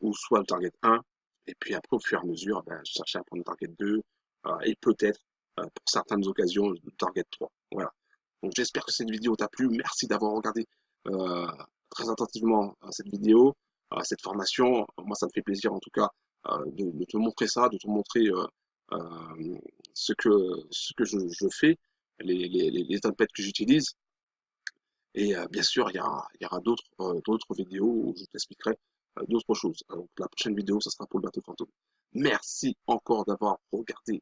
ou soit le target 1. Et puis après, au fur et à mesure, ben, chercher à prendre le target 2 et peut-être pour certaines occasions le target 3. Voilà. Donc j'espère que cette vidéo t'a plu. Merci d'avoir regardé euh, très attentivement cette vidéo, cette formation. Moi, ça me fait plaisir en tout cas de te montrer ça, de te montrer euh, ce que je fais, les templates que j'utilise. Et bien sûr, il y aura d'autres vidéos où je t'expliquerai d'autres choses. Donc la prochaine vidéo, ça sera pour le bateau fantôme. Merci encore d'avoir regardé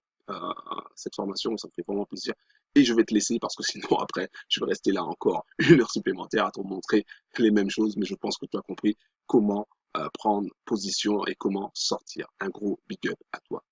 cette formation, ça me fait vraiment plaisir. Et je vais te laisser parce que sinon après, je vais rester là encore 1 heure supplémentaire à te montrer les mêmes choses, mais je pense que tu as compris comment prendre position et comment sortir. Un gros big up à toi.